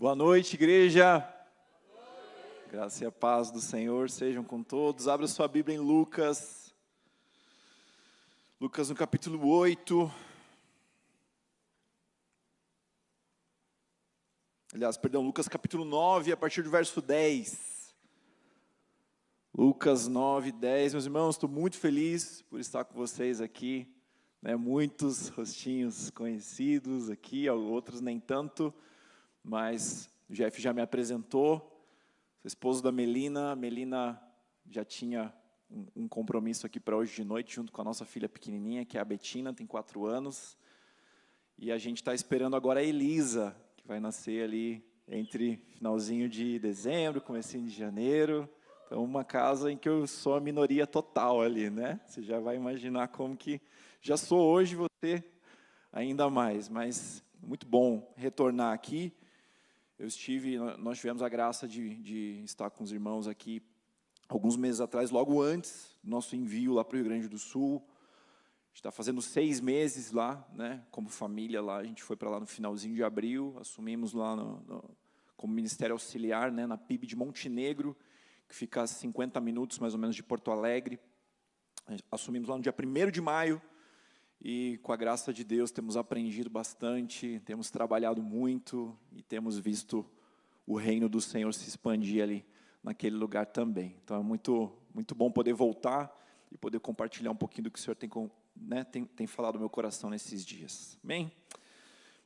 Boa noite, igreja. Graça e a paz do Senhor sejam com todos. Abra sua Bíblia em Lucas. Lucas no capítulo 8. Lucas capítulo 9, a partir do verso 10. Lucas 9, 10. Meus irmãos, estou muito feliz por estar com vocês aqui. Muitos rostinhos conhecidos aqui, outros nem tanto. Mas o Jeff já me apresentou, sou esposo da Melina. A Melina já tinha um compromisso aqui para hoje de noite, junto com a nossa filha pequenininha, que é a Betina, tem 4 anos. E a gente está esperando agora a Elisa, que vai nascer ali entre finalzinho de dezembro, comecinho de janeiro. Então, uma casa em que eu sou a minoria total ali, né? Você já vai imaginar como que já sou hoje, você ainda mais. Mas muito bom retornar aqui. Nós tivemos a graça de estar com os irmãos aqui alguns meses atrás, logo antes do nosso envio lá para o Rio Grande do Sul. A gente está fazendo 6 meses lá, como família lá. A gente foi para lá no finalzinho de abril, assumimos lá como ministério auxiliar, na PIB de Montenegro, que fica a 50 minutos mais ou menos de Porto Alegre. Assumimos lá no dia 1º de maio. E, com a graça de Deus, temos aprendido bastante, temos trabalhado muito e temos visto o reino do Senhor se expandir ali naquele lugar também. Então, é muito, muito bom poder voltar e poder compartilhar um pouquinho do que o Senhor tem falado no meu coração nesses dias. Amém?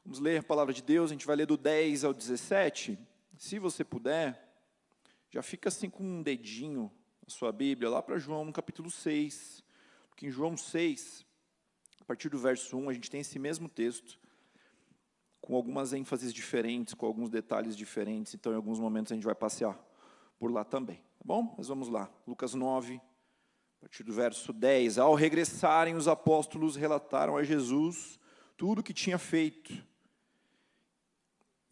Vamos ler a palavra de Deus, a gente vai ler do 10 ao 17. Se você puder, já fica assim com um dedinho na sua Bíblia, lá para João, no capítulo 6. Porque em João 6... a partir do verso 1, a gente tem esse mesmo texto, com algumas ênfases diferentes, com alguns detalhes diferentes. Então, em alguns momentos, a gente vai passear por lá também. Tá bom? Mas vamos lá. Lucas 9, a partir do verso 10. Ao regressarem, os apóstolos relataram a Jesus tudo o que tinha feito.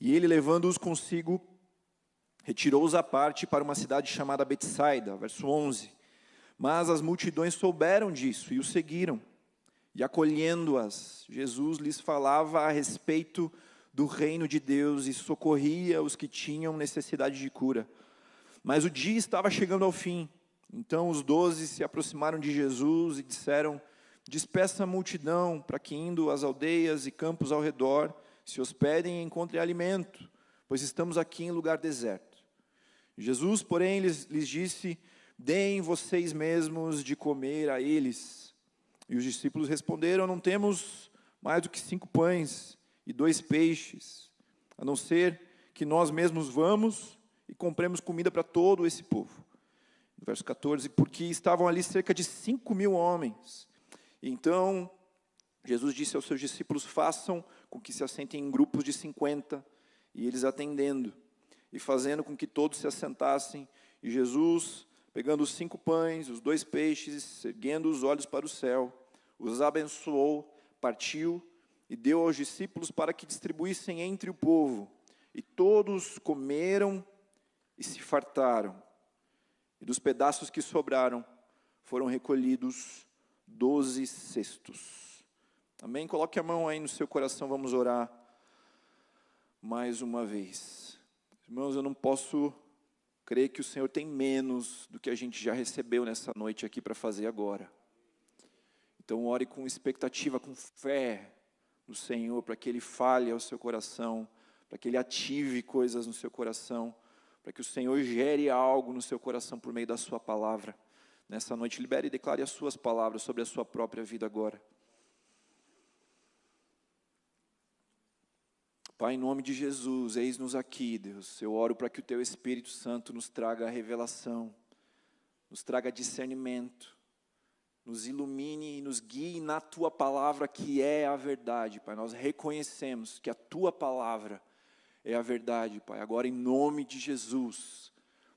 E ele, levando-os consigo, retirou-os à parte para uma cidade chamada Betsaida. Verso 11. Mas as multidões souberam disso e o seguiram. E acolhendo-as, Jesus lhes falava a respeito do reino de Deus e socorria os que tinham necessidade de cura. Mas o dia estava chegando ao fim. Então os 12 se aproximaram de Jesus e disseram: despeça a multidão, para que, indo às aldeias e campos ao redor, se hospedem e encontrem alimento, pois estamos aqui em lugar deserto. Jesus, porém, lhes disse: deem vocês mesmos de comer a eles. E os discípulos responderam: não temos mais do que 5 pães e 2 peixes, a não ser que nós mesmos vamos e compremos comida para todo esse povo. No verso 14, porque estavam ali cerca de 5.000 homens. Então, Jesus disse aos seus discípulos: façam com que se assentem em grupos de 50, e eles atendendo, e fazendo com que todos se assentassem, e Jesus, pegando os 5 pães, os 2 peixes, erguendo os olhos para o céu, os abençoou, partiu e deu aos discípulos para que distribuíssem entre o povo. E todos comeram e se fartaram. E dos pedaços que sobraram, foram recolhidos 12 cestos. Amém? Coloque a mão aí no seu coração, vamos orar mais uma vez. Irmãos, eu não posso crer que o Senhor tem menos do que a gente já recebeu nessa noite aqui para fazer agora. Então, ore com expectativa, com fé no Senhor, para que Ele fale ao seu coração, para que Ele ative coisas no seu coração, para que o Senhor gere algo no seu coração por meio da sua palavra. Nessa noite, libere e declare as suas palavras sobre a sua própria vida agora. Pai, em nome de Jesus, eis-nos aqui, Deus. Eu oro para que o Teu Espírito Santo nos traga a revelação, nos traga discernimento, nos ilumine e nos guie na Tua palavra, que é a verdade, Pai. Nós reconhecemos que a Tua palavra é a verdade, Pai. Agora, em nome de Jesus,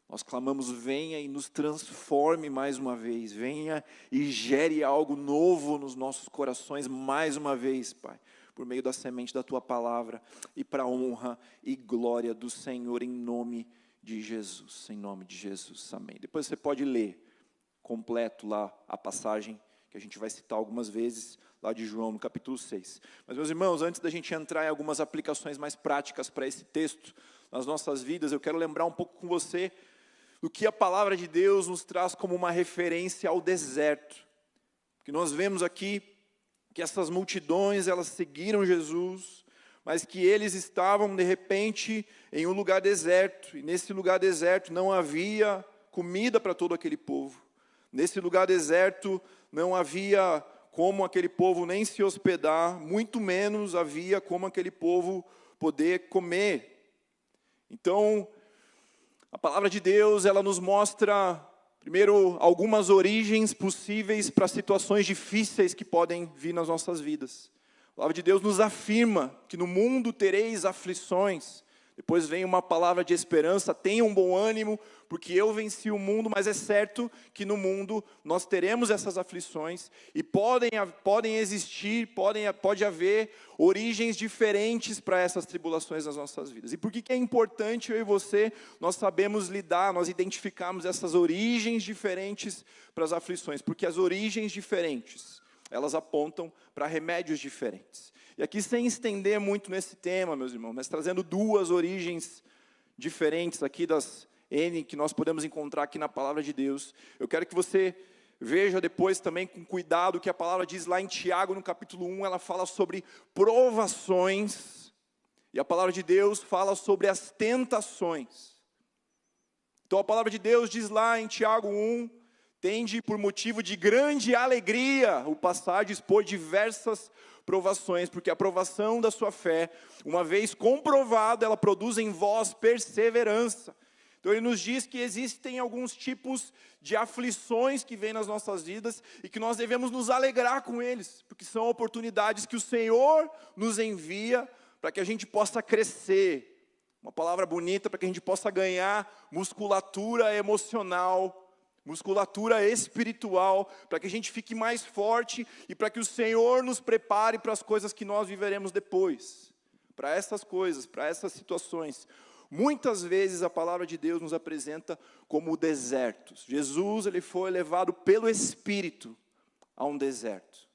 nós clamamos: venha e nos transforme mais uma vez. Venha e gere algo novo nos nossos corações mais uma vez, Pai, por meio da semente da Tua palavra e para a honra e glória do Senhor, em nome de Jesus. Em nome de Jesus, amém. Depois você pode ler completo lá a passagem que a gente vai citar algumas vezes lá de João, no capítulo 6. Mas, meus irmãos, antes da gente entrar em algumas aplicações mais práticas para esse texto, nas nossas vidas, eu quero lembrar um pouco com você do que a palavra de Deus nos traz como uma referência ao deserto. Porque nós vemos aqui que essas multidões, elas seguiram Jesus, mas que eles estavam, de repente, em um lugar deserto. E nesse lugar deserto não havia comida para todo aquele povo. Nesse lugar deserto não havia como aquele povo nem se hospedar, muito menos havia como aquele povo poder comer. Então, a palavra de Deus, ela nos mostra, primeiro, algumas origens possíveis para situações difíceis que podem vir nas nossas vidas. A palavra de Deus nos afirma que no mundo tereis aflições. Depois vem uma palavra de esperança, tenham bom ânimo, porque eu venci o mundo, mas é certo que no mundo nós teremos essas aflições, e podem existir, pode haver origens diferentes para essas tribulações nas nossas vidas. E por que é importante eu e você, nós sabemos lidar, nós identificarmos essas origens diferentes para as aflições? Porque as origens diferentes, elas apontam para remédios diferentes. E aqui, sem estender muito nesse tema, meus irmãos, mas trazendo duas origens diferentes aqui das N que nós podemos encontrar aqui na palavra de Deus, eu quero que você veja depois também com cuidado o que a palavra diz lá em Tiago, no capítulo 1, ela fala sobre provações, e a palavra de Deus fala sobre as tentações. Então a palavra de Deus diz lá em Tiago 1, tende por motivo de grande alegria o passardes por diversas provações, porque a provação da sua fé, uma vez comprovada, ela produz em vós perseverança. Então ele nos diz que existem alguns tipos de aflições que vêm nas nossas vidas e que nós devemos nos alegrar com eles, porque são oportunidades que o Senhor nos envia para que a gente possa crescer. Uma palavra bonita, para que a gente possa ganhar musculatura emocional, musculatura espiritual, para que a gente fique mais forte e para que o Senhor nos prepare para as coisas que nós viveremos depois. Para essas coisas, para essas situações. Muitas vezes a palavra de Deus nos apresenta como desertos. Jesus, ele foi levado pelo Espírito a um deserto.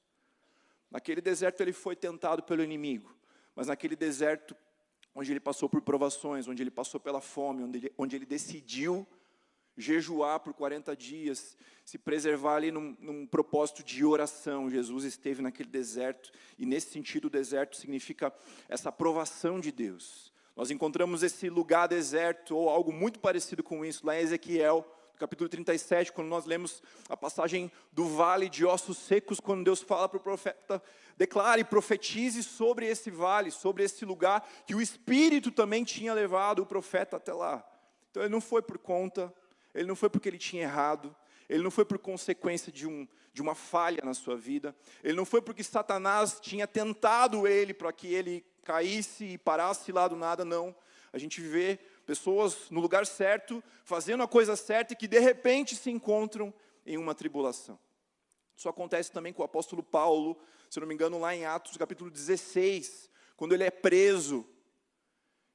Naquele deserto ele foi tentado pelo inimigo, mas naquele deserto onde ele passou por provações, onde ele passou pela fome, onde ele decidiu jejuar por 40 dias, se preservar ali num propósito de oração. Jesus esteve naquele deserto, e nesse sentido o deserto significa essa aprovação de Deus. Nós encontramos esse lugar deserto, ou algo muito parecido com isso, lá em Ezequiel, no capítulo 37, quando nós lemos a passagem do vale de ossos secos, quando Deus fala para o profeta, declare, profetize sobre esse vale, sobre esse lugar, que o Espírito também tinha levado o profeta até lá. Então ele não foi por conta, ele não foi porque ele tinha errado, ele não foi por consequência de uma falha na sua vida, ele não foi porque Satanás tinha tentado ele para que ele caísse e parasse lá do nada, não. A gente vê pessoas no lugar certo, fazendo a coisa certa e que de repente se encontram em uma tribulação. Isso acontece também com o apóstolo Paulo, se não me engano, lá em Atos capítulo 16, quando ele é preso,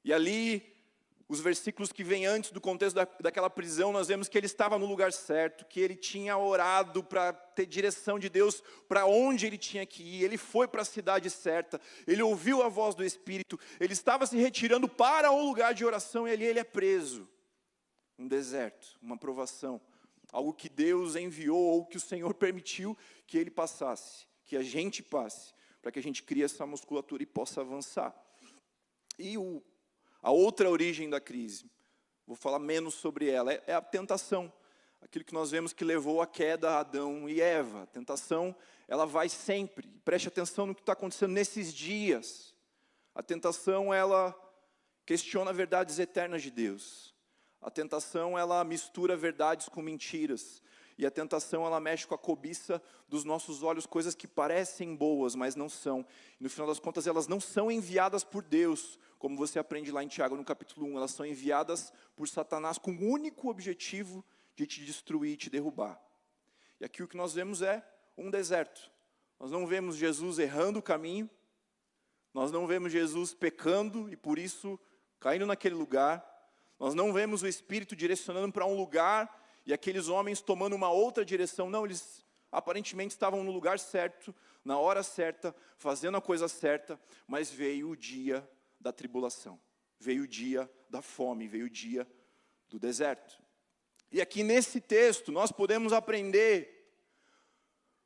e ali os versículos que vêm antes do contexto daquela prisão, nós vemos que ele estava no lugar certo, que ele tinha orado para ter direção de Deus para onde ele tinha que ir, ele foi para a cidade certa, ele ouviu a voz do Espírito, ele estava se retirando para um lugar de oração, e ali ele é preso. Um deserto, uma provação, algo que Deus enviou, ou que o Senhor permitiu que ele passasse, que a gente passe, para que a gente crie essa musculatura e possa avançar. E a outra origem da crise, vou falar menos sobre ela, é a tentação. Aquilo que nós vemos que levou à queda a Adão e Eva. A tentação, ela vai sempre. Preste atenção no que está acontecendo nesses dias. A tentação, ela questiona verdades eternas de Deus. A tentação, ela mistura verdades com mentiras. E a tentação, ela mexe com a cobiça dos nossos olhos, coisas que parecem boas, mas não são. E no final das contas, elas não são enviadas por Deus, como você aprende lá em Tiago, no capítulo 1. Elas são enviadas por Satanás com o único objetivo de te destruir, te derrubar. E aqui o que nós vemos é um deserto. Nós não vemos Jesus errando o caminho, nós não vemos Jesus pecando e por isso caindo naquele lugar, nós não vemos o Espírito direcionando para um lugar e aqueles homens tomando uma outra direção. Não, eles aparentemente estavam no lugar certo, na hora certa, fazendo a coisa certa, mas veio o dia da tribulação, veio o dia da fome, veio o dia do deserto. E aqui nesse texto nós podemos aprender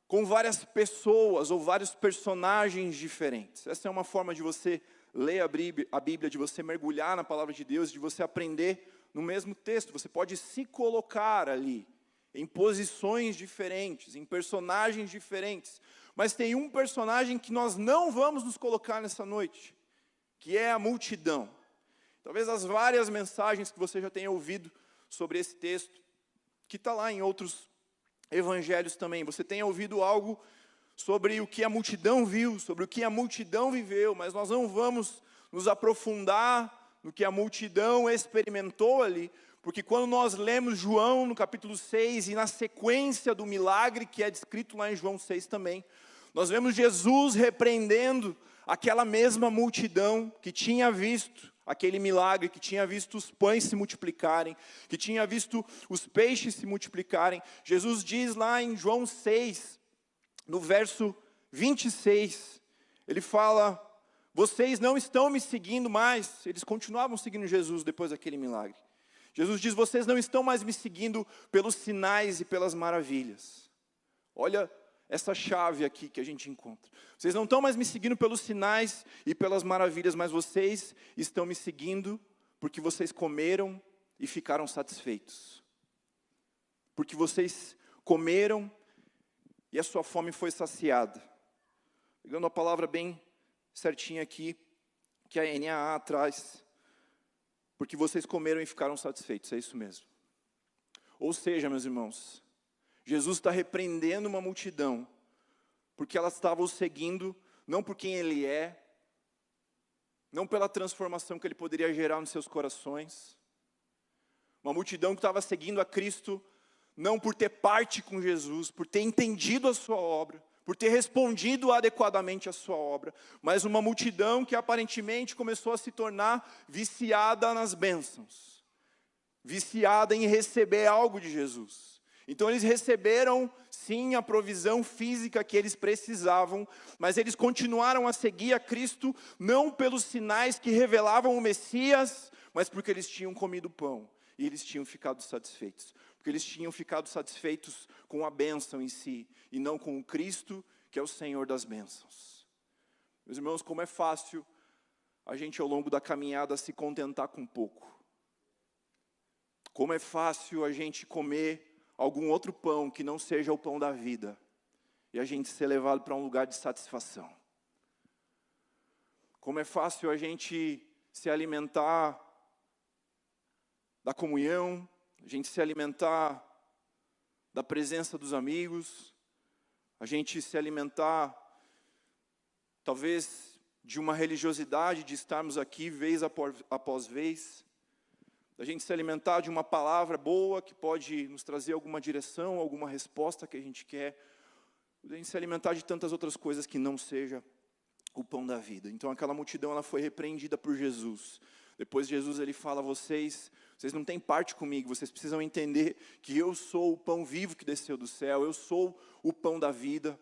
com várias pessoas ou vários personagens diferentes. Essa é uma forma de você ler a Bíblia, de você mergulhar na palavra de Deus, de você aprender no mesmo texto. Você pode se colocar ali, em posições diferentes, em personagens diferentes. Mas tem um personagem que nós não vamos nos colocar nessa noite, que é a multidão. Talvez as várias mensagens que você já tenha ouvido sobre esse texto, que está lá em outros evangelhos também, você tenha ouvido algo sobre o que a multidão viu, sobre o que a multidão viveu, mas nós não vamos nos aprofundar no que a multidão experimentou ali, porque quando nós lemos João no capítulo 6, e na sequência do milagre que é descrito lá em João 6 também, nós vemos Jesus repreendendo aquela mesma multidão que tinha visto aquele milagre, que tinha visto os pães se multiplicarem, que tinha visto os peixes se multiplicarem. Jesus diz lá em João 6, no verso 26, ele fala: vocês não estão me seguindo mais. Eles continuavam seguindo Jesus depois daquele milagre. Jesus diz: vocês não estão mais me seguindo pelos sinais e pelas maravilhas. Olha essa chave aqui que a gente encontra. Vocês não estão mais me seguindo pelos sinais e pelas maravilhas, mas vocês estão me seguindo porque vocês comeram e ficaram satisfeitos. Porque vocês comeram e a sua fome foi saciada. Pegando a palavra bem certinha aqui, que a NAA traz. Porque vocês comeram e ficaram satisfeitos, é isso mesmo. Ou seja, meus irmãos, Jesus está repreendendo uma multidão, porque elas estavam seguindo, não por quem Ele é, não pela transformação que Ele poderia gerar nos seus corações. Uma multidão que estava seguindo a Cristo, não por ter parte com Jesus, por ter entendido a sua obra, por ter respondido adequadamente à sua obra, mas uma multidão que aparentemente começou a se tornar viciada nas bênçãos, viciada em receber algo de Jesus. Então eles receberam, sim, a provisão física que eles precisavam, mas eles continuaram a seguir a Cristo, não pelos sinais que revelavam o Messias, mas porque eles tinham comido pão, e eles tinham ficado satisfeitos. Porque eles tinham ficado satisfeitos com a bênção em si, e não com o Cristo, que é o Senhor das bênçãos. Meus irmãos, como é fácil a gente ao longo da caminhada se contentar com pouco. Como é fácil a gente comer algum outro pão que não seja o pão da vida, e a gente ser levado para um lugar de satisfação. Como é fácil a gente se alimentar da comunhão, a gente se alimentar da presença dos amigos, a gente se alimentar, talvez, de uma religiosidade, de estarmos aqui vez após vez, a gente se alimentar de uma palavra boa que pode nos trazer alguma direção, alguma resposta que a gente quer, a gente se alimentar de tantas outras coisas que não seja o pão da vida. Então aquela multidão ela foi repreendida por Jesus. Depois Jesus ele fala: vocês não têm parte comigo, vocês precisam entender que eu sou o pão vivo que desceu do céu, eu sou o pão da vida.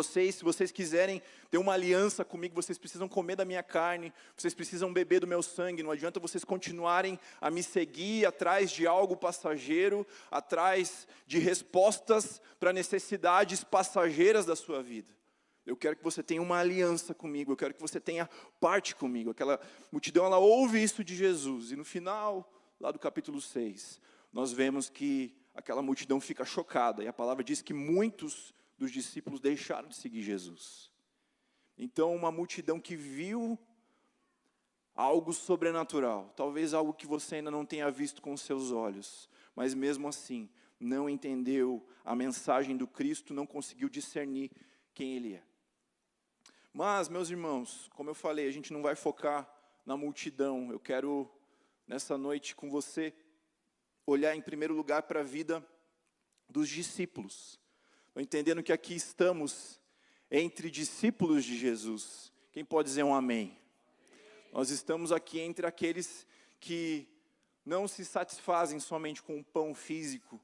Se vocês quiserem ter uma aliança comigo, vocês precisam comer da minha carne, vocês precisam beber do meu sangue. Não adianta vocês continuarem a me seguir atrás de algo passageiro, atrás de respostas para necessidades passageiras da sua vida. Eu quero que você tenha uma aliança comigo, eu quero que você tenha parte comigo. Aquela multidão, ela ouve isso de Jesus. E no final, lá do capítulo 6, nós vemos que aquela multidão fica chocada. E a palavra diz que muitos dos discípulos deixaram de seguir Jesus. Então, uma multidão que viu algo sobrenatural, talvez algo que você ainda não tenha visto com os seus olhos, mas mesmo assim, não entendeu a mensagem do Cristo, não conseguiu discernir quem Ele é. Mas, meus irmãos, como eu falei, a gente não vai focar na multidão. Eu quero, nessa noite com você, olhar em primeiro lugar para a vida dos discípulos. Entendendo que aqui estamos entre discípulos de Jesus. Quem pode dizer um amém? Nós estamos aqui entre aqueles que não se satisfazem somente com o pão físico,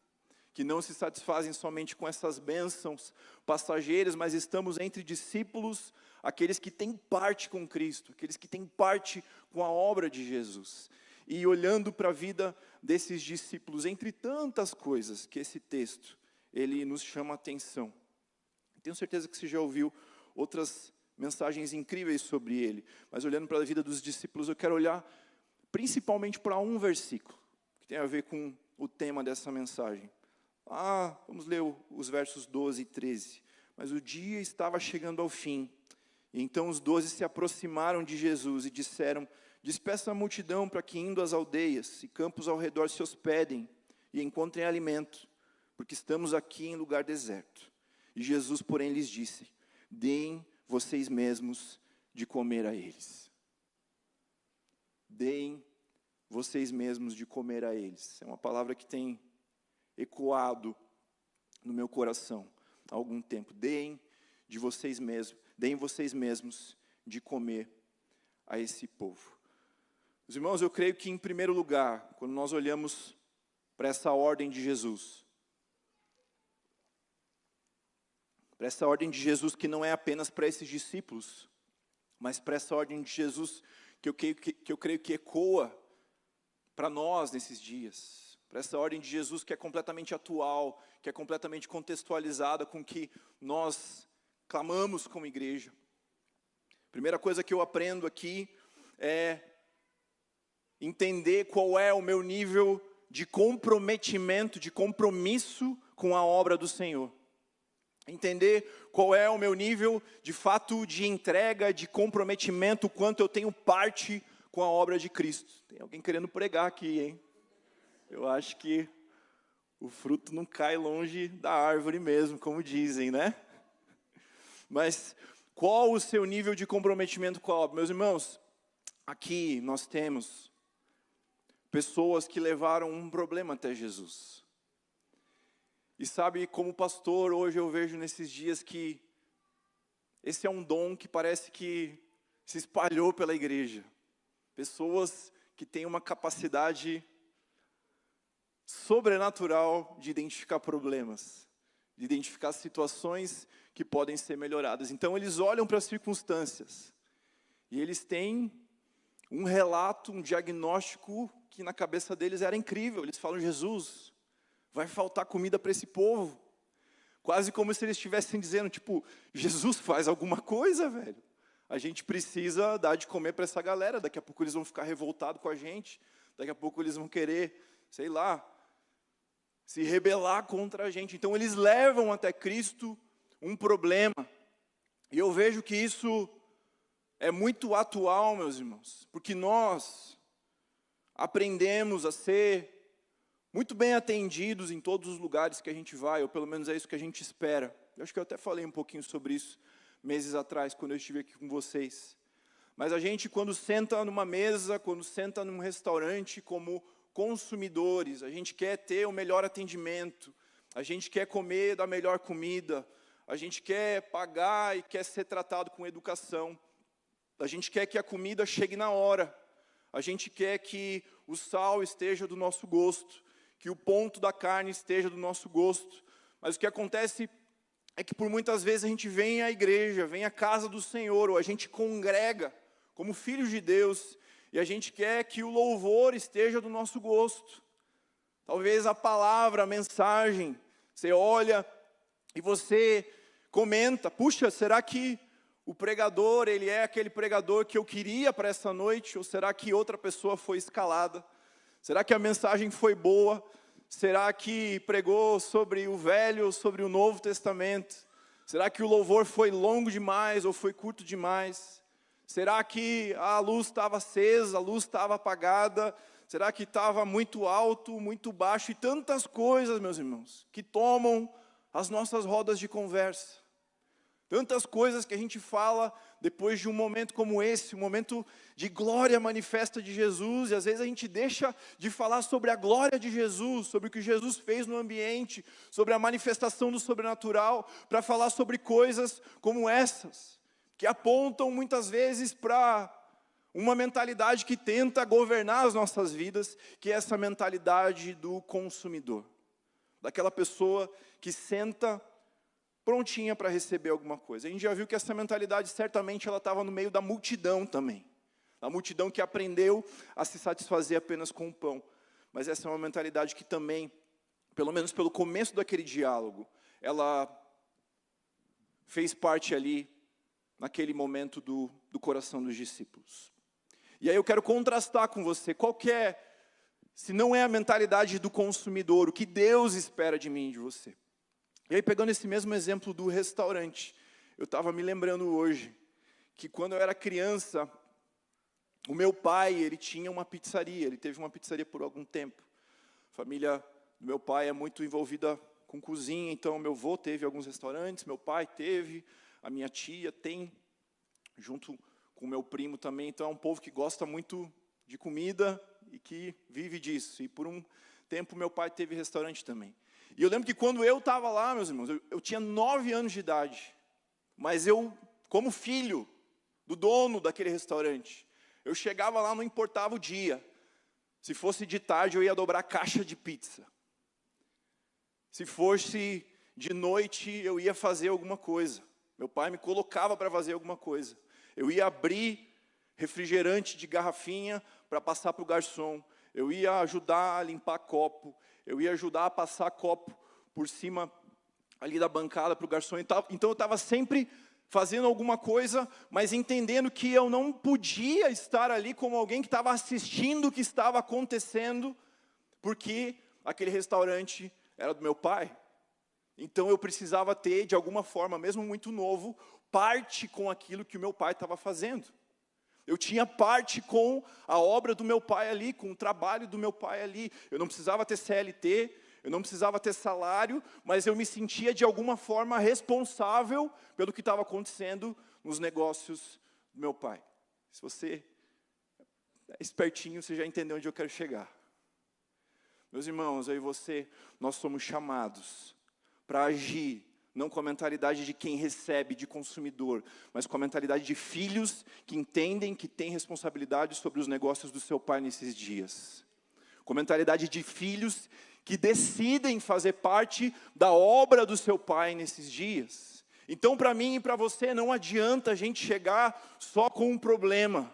que não se satisfazem somente com essas bênçãos passageiras, mas estamos entre discípulos, aqueles que têm parte com Cristo, aqueles que têm parte com a obra de Jesus. E olhando para a vida desses discípulos, entre tantas coisas que esse texto, ele nos chama a atenção. Tenho certeza que você já ouviu outras mensagens incríveis sobre ele, mas olhando para a vida dos discípulos, eu quero olhar principalmente para um versículo, que tem a ver com o tema dessa mensagem. Vamos ler os versos 12 e 13. Mas o dia estava chegando ao fim, e então os 12 se aproximaram de Jesus e disseram: despeça a multidão para que, indo às aldeias e campos ao redor, se hospedem e encontrem alimento, porque estamos aqui em lugar deserto. E Jesus, porém, lhes disse: deem vocês mesmos de comer a eles. Deem vocês mesmos de comer a eles. É uma palavra que tem ecoado no meu coração há algum tempo. Deem vocês mesmos de comer a esse povo. Os irmãos, eu creio que, em primeiro lugar, quando nós olhamos para essa ordem de Jesus, para essa ordem de Jesus que não é apenas para esses discípulos, mas para essa ordem de Jesus que eu creio que ecoa para nós nesses dias, para essa ordem de Jesus que é completamente atual, que é completamente contextualizada com o que nós clamamos como igreja. Primeira coisa que eu aprendo aqui é entender qual é o meu nível de comprometimento, de compromisso com a obra do Senhor. Entender qual é o meu nível, de fato, de entrega, de comprometimento, o quanto eu tenho parte com a obra de Cristo. Tem alguém querendo pregar aqui, hein? Eu acho que o fruto não cai longe da árvore mesmo, como dizem, né? Mas qual o seu nível de comprometimento com a obra? Meus irmãos, aqui nós temos pessoas que levaram um problema até Jesus. E sabe, como pastor, hoje eu vejo nesses dias que esse é um dom que parece que se espalhou pela igreja. Pessoas que têm uma capacidade sobrenatural de identificar problemas, de identificar situações que podem ser melhoradas. Então eles olham para as circunstâncias e eles têm um relato, um diagnóstico que na cabeça deles era incrível. Eles falam: Jesus, vai faltar comida para esse povo. Quase como se eles estivessem dizendo, tipo, Jesus, faz alguma coisa, velho. A gente precisa dar de comer para essa galera. Daqui a pouco eles vão ficar revoltados com a gente. Daqui a pouco eles vão querer, sei lá, se rebelar contra a gente. Então eles levam até Cristo um problema. E eu vejo que isso é muito atual, meus irmãos. Porque nós aprendemos a ser muito bem atendidos em todos os lugares que a gente vai, ou pelo menos é isso que a gente espera. Eu acho que eu até falei um pouquinho sobre isso meses atrás, quando eu estive aqui com vocês. Mas a gente, quando senta numa mesa, quando senta num restaurante, como consumidores, a gente quer ter o melhor atendimento, a gente quer comer da melhor comida, a gente quer pagar e quer ser tratado com educação, a gente quer que a comida chegue na hora, a gente quer que o sal esteja do nosso gosto, que o ponto da carne esteja do nosso gosto. Mas o que acontece é que por muitas vezes a gente vem à igreja, vem à casa do Senhor, ou a gente congrega como filhos de Deus, e a gente quer que o louvor esteja do nosso gosto. Talvez a palavra, a mensagem, você olha e você comenta: puxa, será que o pregador, ele é aquele pregador que eu queria para essa noite? Ou será que outra pessoa foi escalada? Será que a mensagem foi boa? Será que pregou sobre o Velho ou sobre o Novo Testamento? Será que o louvor foi longo demais ou foi curto demais? Será que a luz estava acesa, a luz estava apagada? Será que estava muito alto, muito baixo? E tantas coisas, meus irmãos, que tomam as nossas rodas de conversa. Tantas coisas que a gente fala depois de um momento como esse, um momento de glória manifesta de Jesus, e às vezes a gente deixa de falar sobre a glória de Jesus, sobre o que Jesus fez no ambiente, sobre a manifestação do sobrenatural, para falar sobre coisas como essas, que apontam muitas vezes para uma mentalidade que tenta governar as nossas vidas, que é essa mentalidade do consumidor. daquela pessoa que senta prontinha para receber alguma coisa. A gente já viu que essa mentalidade, certamente, ela estava no meio da multidão também. A multidão que aprendeu a se satisfazer apenas com o pão. Mas essa é uma mentalidade que também, pelo menos pelo começo daquele diálogo, ela fez parte ali, naquele momento do coração dos discípulos. E aí eu quero contrastar com você, qual que é, se não é a mentalidade do consumidor, o que Deus espera de mim e de você. E aí, pegando esse mesmo exemplo do restaurante, eu estava me lembrando hoje, que quando eu era criança, o meu pai, ele tinha uma pizzaria, ele teve uma pizzaria por algum tempo. A família do meu pai é muito envolvida com cozinha, então meu avô teve alguns restaurantes, meu pai teve, a minha tia tem, junto com o meu primo também, então é um povo que gosta muito de comida e que vive disso. E por um tempo meu pai teve restaurante também. E eu lembro que quando eu estava lá, meus irmãos, eu tinha 9 anos de idade, mas eu, como filho do dono daquele restaurante, eu chegava lá, não importava o dia. Se fosse de tarde, eu ia dobrar caixa de pizza. Se fosse de noite, eu ia fazer alguma coisa. Meu pai me colocava para fazer alguma coisa. Eu ia abrir refrigerante de garrafinha para passar para o garçom. Eu ia ajudar a limpar copo. Eu ia ajudar a passar copo por cima ali da bancada para o garçom. Então eu estava sempre fazendo alguma coisa, mas entendendo que eu não podia estar ali como alguém que estava assistindo o que estava acontecendo, porque aquele restaurante era do meu pai. Então eu precisava ter, de alguma forma, mesmo muito novo, parte com aquilo que o meu pai estava fazendo. Eu tinha parte com a obra do meu pai ali, com o trabalho do meu pai ali. Eu não precisava ter CLT, eu não precisava ter salário, mas eu me sentia de alguma forma responsável pelo que estava acontecendo nos negócios do meu pai. Se você é espertinho, você já entendeu onde eu quero chegar. Meus irmãos, eu e você, nós somos chamados para agir, não com a mentalidade de quem recebe, de consumidor, mas com a mentalidade de filhos que entendem que têm responsabilidade sobre os negócios do seu pai nesses dias. Com a mentalidade de filhos que decidem fazer parte da obra do seu pai nesses dias. Então, para mim e para você, não adianta a gente chegar só com um problema.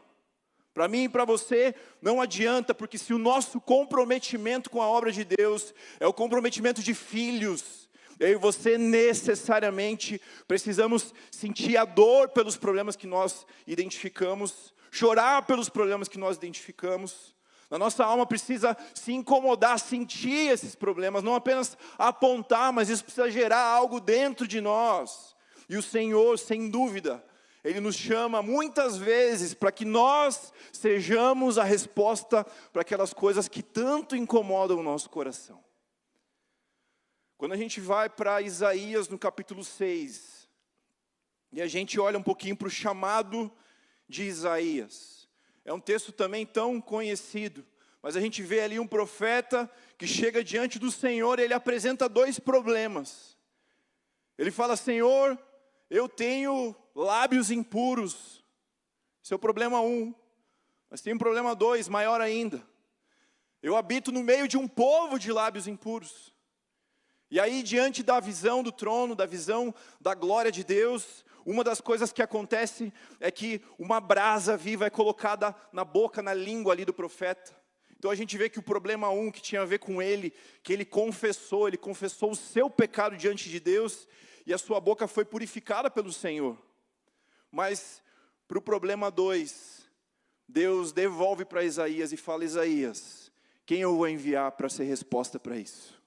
Para mim e para você, não adianta, porque se o nosso comprometimento com a obra de Deus é o comprometimento de filhos, eu e você necessariamente precisamos sentir a dor pelos problemas que nós identificamos, chorar pelos problemas que nós identificamos. A nossa alma precisa se incomodar, sentir esses problemas, não apenas apontar, mas isso precisa gerar algo dentro de nós. E o Senhor, sem dúvida, Ele nos chama muitas vezes para que nós sejamos a resposta para aquelas coisas que tanto incomodam o nosso coração. Quando a gente vai para Isaías no capítulo 6, e a gente olha um pouquinho para o chamado de Isaías, é um texto também tão conhecido, mas a gente vê ali um profeta que chega diante do Senhor e ele apresenta 2 problemas. Ele fala: Senhor, eu tenho lábios impuros. Esse é o problema 1. Mas tem um problema 2, maior ainda. Eu habito no meio de um povo de lábios impuros. E aí, diante da visão do trono, da visão da glória de Deus, uma das coisas que acontece é que uma brasa viva é colocada na boca, na língua ali do profeta. Então a gente vê que o problema 1, que tinha a ver com ele, que ele confessou o seu pecado diante de Deus, e a sua boca foi purificada pelo Senhor. Mas para o problema 2, Deus devolve para Isaías e fala: Isaías, quem eu vou enviar para ser resposta para isso?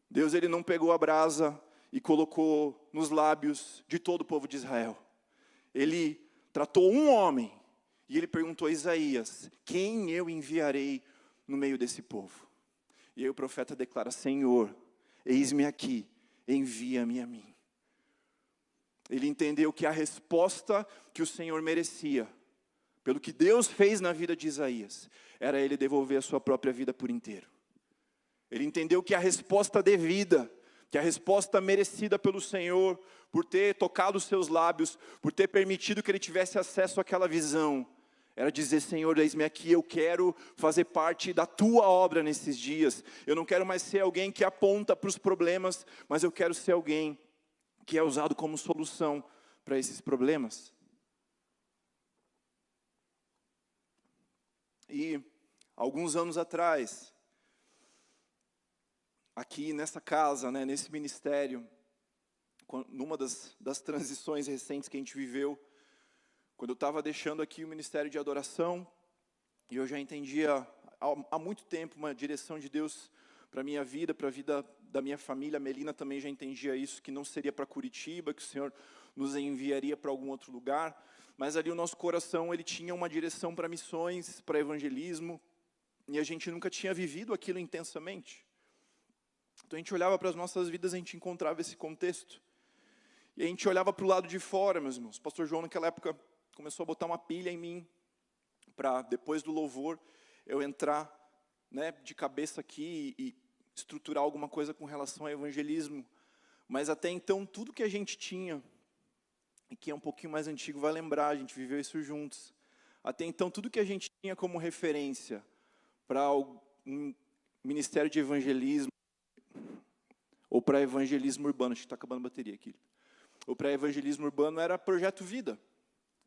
Deus, ele não pegou a brasa e colocou nos lábios de todo o povo de Israel. Ele tratou um homem e ele perguntou a Isaías: quem eu enviarei no meio desse povo? E aí o profeta declara: Senhor, eis-me aqui, envia-me a mim. Ele entendeu que a resposta que o Senhor merecia, pelo que Deus fez na vida de Isaías, era ele devolver a sua própria vida por inteiro. Ele entendeu que a resposta devida, que a resposta merecida pelo Senhor, por ter tocado os seus lábios, por ter permitido que ele tivesse acesso àquela visão, Era dizer, Senhor, eis-me aqui, eu quero fazer parte da tua obra nesses dias. Eu não quero mais ser alguém que aponta para os problemas, mas eu quero ser alguém que é usado como solução para esses problemas. E alguns anos atrás, aqui nessa casa, né, nesse ministério, numa das transições recentes que a gente viveu, quando eu estava deixando aqui o ministério de adoração, e eu já entendia há muito tempo uma direção de Deus para a minha vida, para a vida da minha família. A Melina também já entendia isso, que não seria para Curitiba, que o Senhor nos enviaria para algum outro lugar. Mas ali o nosso coração, ele tinha uma direção para missões, para evangelismo, e a gente nunca tinha vivido aquilo intensamente. Então a gente olhava para as nossas vidas, a gente encontrava esse contexto. E a gente olhava para o lado de fora, meus irmãos. O pastor João, naquela época, começou a botar uma pilha em mim, para depois do louvor, eu entrar, né, de cabeça aqui e estruturar alguma coisa com relação ao evangelismo. Mas até então, tudo que a gente tinha, e que é um pouquinho mais antigo vai lembrar, a gente viveu isso juntos. Até então, tudo que a gente tinha como referência para um ministério de evangelismo, ou para evangelismo urbano, acho que está acabando a bateria aqui, ou para evangelismo urbano, era Projeto Vida,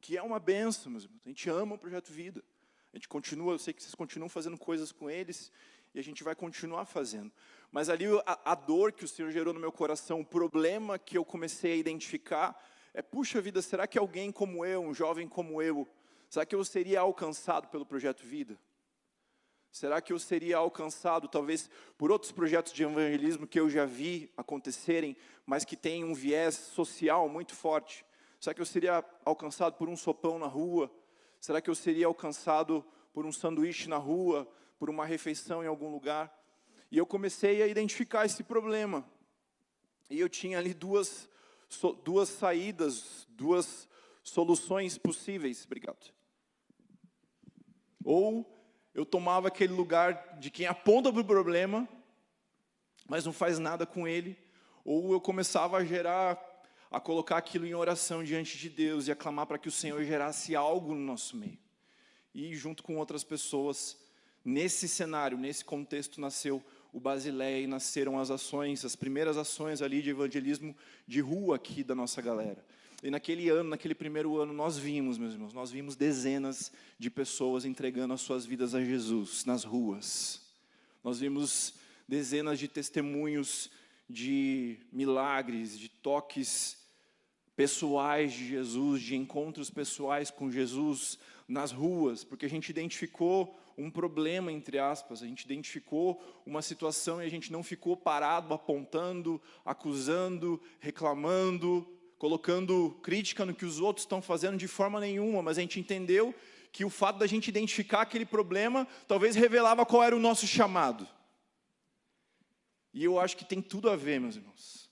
que é uma benção, meus irmãos. A gente ama o Projeto Vida. A gente continua, eu sei que vocês continuam fazendo coisas com eles, e a gente vai continuar fazendo. Mas ali a dor que o Senhor gerou no meu coração, o problema que eu comecei a identificar, puxa vida, será que alguém como eu, um jovem como eu, será que eu seria alcançado pelo Projeto Vida? Será que eu seria alcançado, talvez, por outros projetos de evangelismo que eu já vi acontecerem, mas que têm um viés social muito forte? Será que eu seria alcançado por um sopão na rua? Será que eu seria alcançado por um sanduíche na rua, por uma refeição em algum lugar? E eu comecei a identificar esse problema. E eu tinha ali duas saídas, duas soluções possíveis. Obrigado. Ou eu tomava aquele lugar de quem aponta para o problema, mas não faz nada com ele. Ou eu começava a colocar aquilo em oração diante de Deus e a clamar para que o Senhor gerasse algo no nosso meio. E junto com outras pessoas, nesse cenário, nesse contexto, nasceu o Basileia e nasceram as ações, as primeiras ações ali de evangelismo de rua aqui da nossa galera. E naquele primeiro ano, nós vimos, meus irmãos, nós vimos dezenas de pessoas entregando as suas vidas a Jesus nas ruas. Nós vimos dezenas de testemunhos de milagres, de toques pessoais de Jesus, de encontros pessoais com Jesus nas ruas, porque a gente identificou um problema, entre aspas, a gente identificou uma situação e a gente não ficou parado, apontando, acusando, reclamando, colocando crítica no que os outros estão fazendo de forma nenhuma, mas a gente entendeu que o fato da gente identificar aquele problema, talvez revelava qual era o nosso chamado. E eu acho que tem tudo a ver, meus irmãos.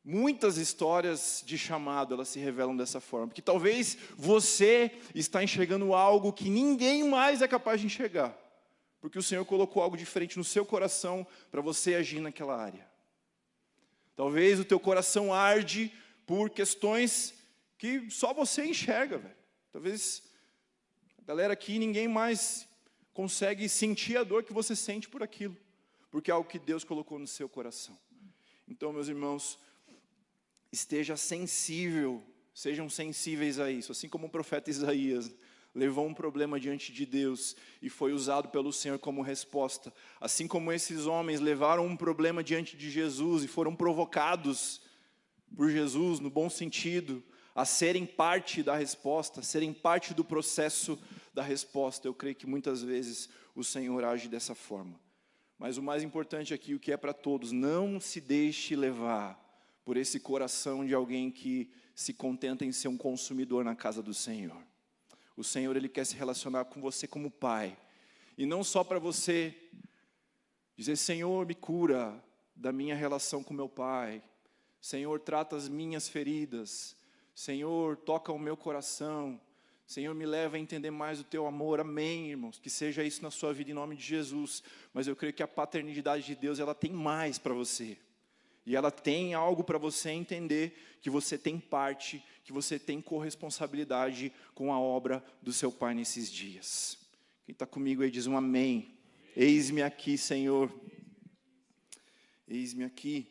Muitas histórias de chamado, elas se revelam dessa forma. Porque talvez você está enxergando algo que ninguém mais é capaz de enxergar. Porque o Senhor colocou algo diferente no seu coração para você agir naquela área. Talvez o teu coração arde por questões que só você enxerga, velho. Talvez a galera aqui, ninguém mais consegue sentir a dor que você sente por aquilo. Porque é algo que Deus colocou no seu coração. Então, meus irmãos, esteja sensível, sejam sensíveis a isso. Assim como o profeta Isaías levou um problema diante de Deus e foi usado pelo Senhor como resposta. Assim como esses homens levaram um problema diante de Jesus e foram provocados por Jesus, no bom sentido, a serem parte da resposta, a serem parte do processo da resposta. Eu creio que muitas vezes o Senhor age dessa forma. Mas o mais importante aqui, o que é para todos, não se deixe levar por esse coração de alguém que se contenta em ser um consumidor na casa do Senhor. O Senhor, Ele quer se relacionar com você como pai. E não só para você dizer, Senhor, me cura da minha relação com meu pai. Senhor, trata as minhas feridas. Senhor, toca o meu coração. Senhor, me leva a entender mais o teu amor. Amém, irmãos. Que seja isso na sua vida em nome de Jesus. Mas eu creio que a paternidade de Deus, ela tem mais para você. E ela tem algo para você entender que você tem parte, que você tem corresponsabilidade com a obra do seu Pai nesses dias. Quem está comigo aí diz um amém. Eis-me aqui, Senhor. Eis-me aqui.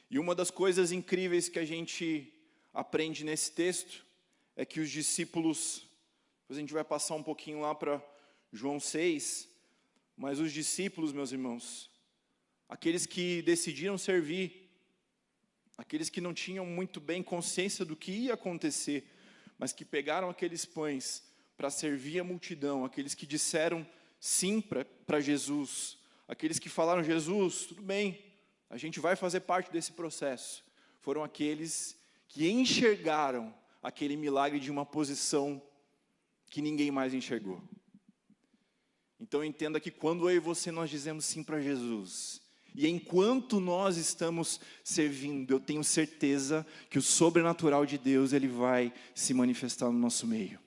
E uma das coisas incríveis que a gente aprende nesse texto é que os discípulos, depois a gente vai passar um pouquinho lá para João 6, mas os discípulos, meus irmãos, aqueles que decidiram servir, aqueles que não tinham muito bem consciência do que ia acontecer, mas que pegaram aqueles pães para servir a multidão, aqueles que disseram sim para Jesus, aqueles que falaram, Jesus, tudo bem, a gente vai fazer parte desse processo, foram aqueles que enxergaram aquele milagre de uma posição que ninguém mais enxergou. Então entenda que quando eu e você nós dizemos sim para Jesus, e enquanto nós estamos servindo, eu tenho certeza que o sobrenatural de Deus ele vai se manifestar no nosso meio.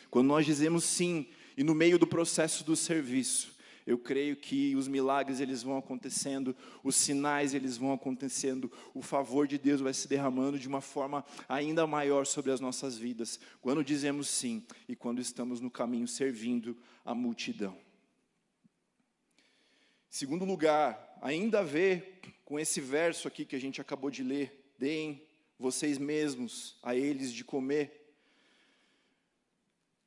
Quando nós dizemos sim, e no meio do processo do serviço, eu creio que os milagres eles vão acontecendo, os sinais eles vão acontecendo, o favor de Deus vai se derramando de uma forma ainda maior sobre as nossas vidas, quando dizemos sim e quando estamos no caminho servindo a multidão. Segundo lugar, ainda a ver com esse verso aqui que a gente acabou de ler, deem vocês mesmos a eles de comer.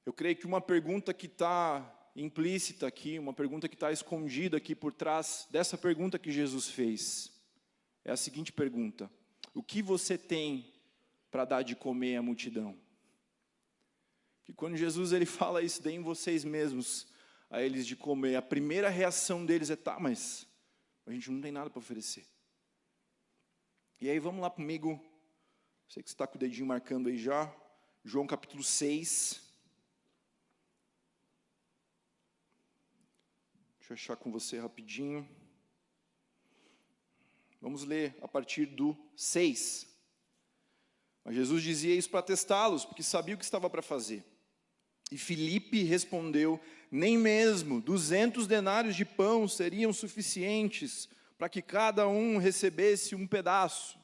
Eu creio que uma pergunta que está implícita aqui, uma pergunta que está escondida aqui por trás dessa pergunta que Jesus fez, é a seguinte pergunta: o que você tem para dar de comer à multidão? Que quando Jesus ele fala isso, deem vocês mesmos a eles de comer, a primeira reação deles é, tá, mas a gente não tem nada para oferecer. E aí vamos lá comigo, sei que você está com o dedinho marcando aí já, João capítulo 6. Deixa eu achar com você rapidinho. Vamos ler a partir do 6. Mas Jesus dizia isso para testá-los, porque sabia o que estava para fazer. E Filipe respondeu, nem mesmo 200 denários de pão seriam suficientes para que cada um recebesse um pedaço.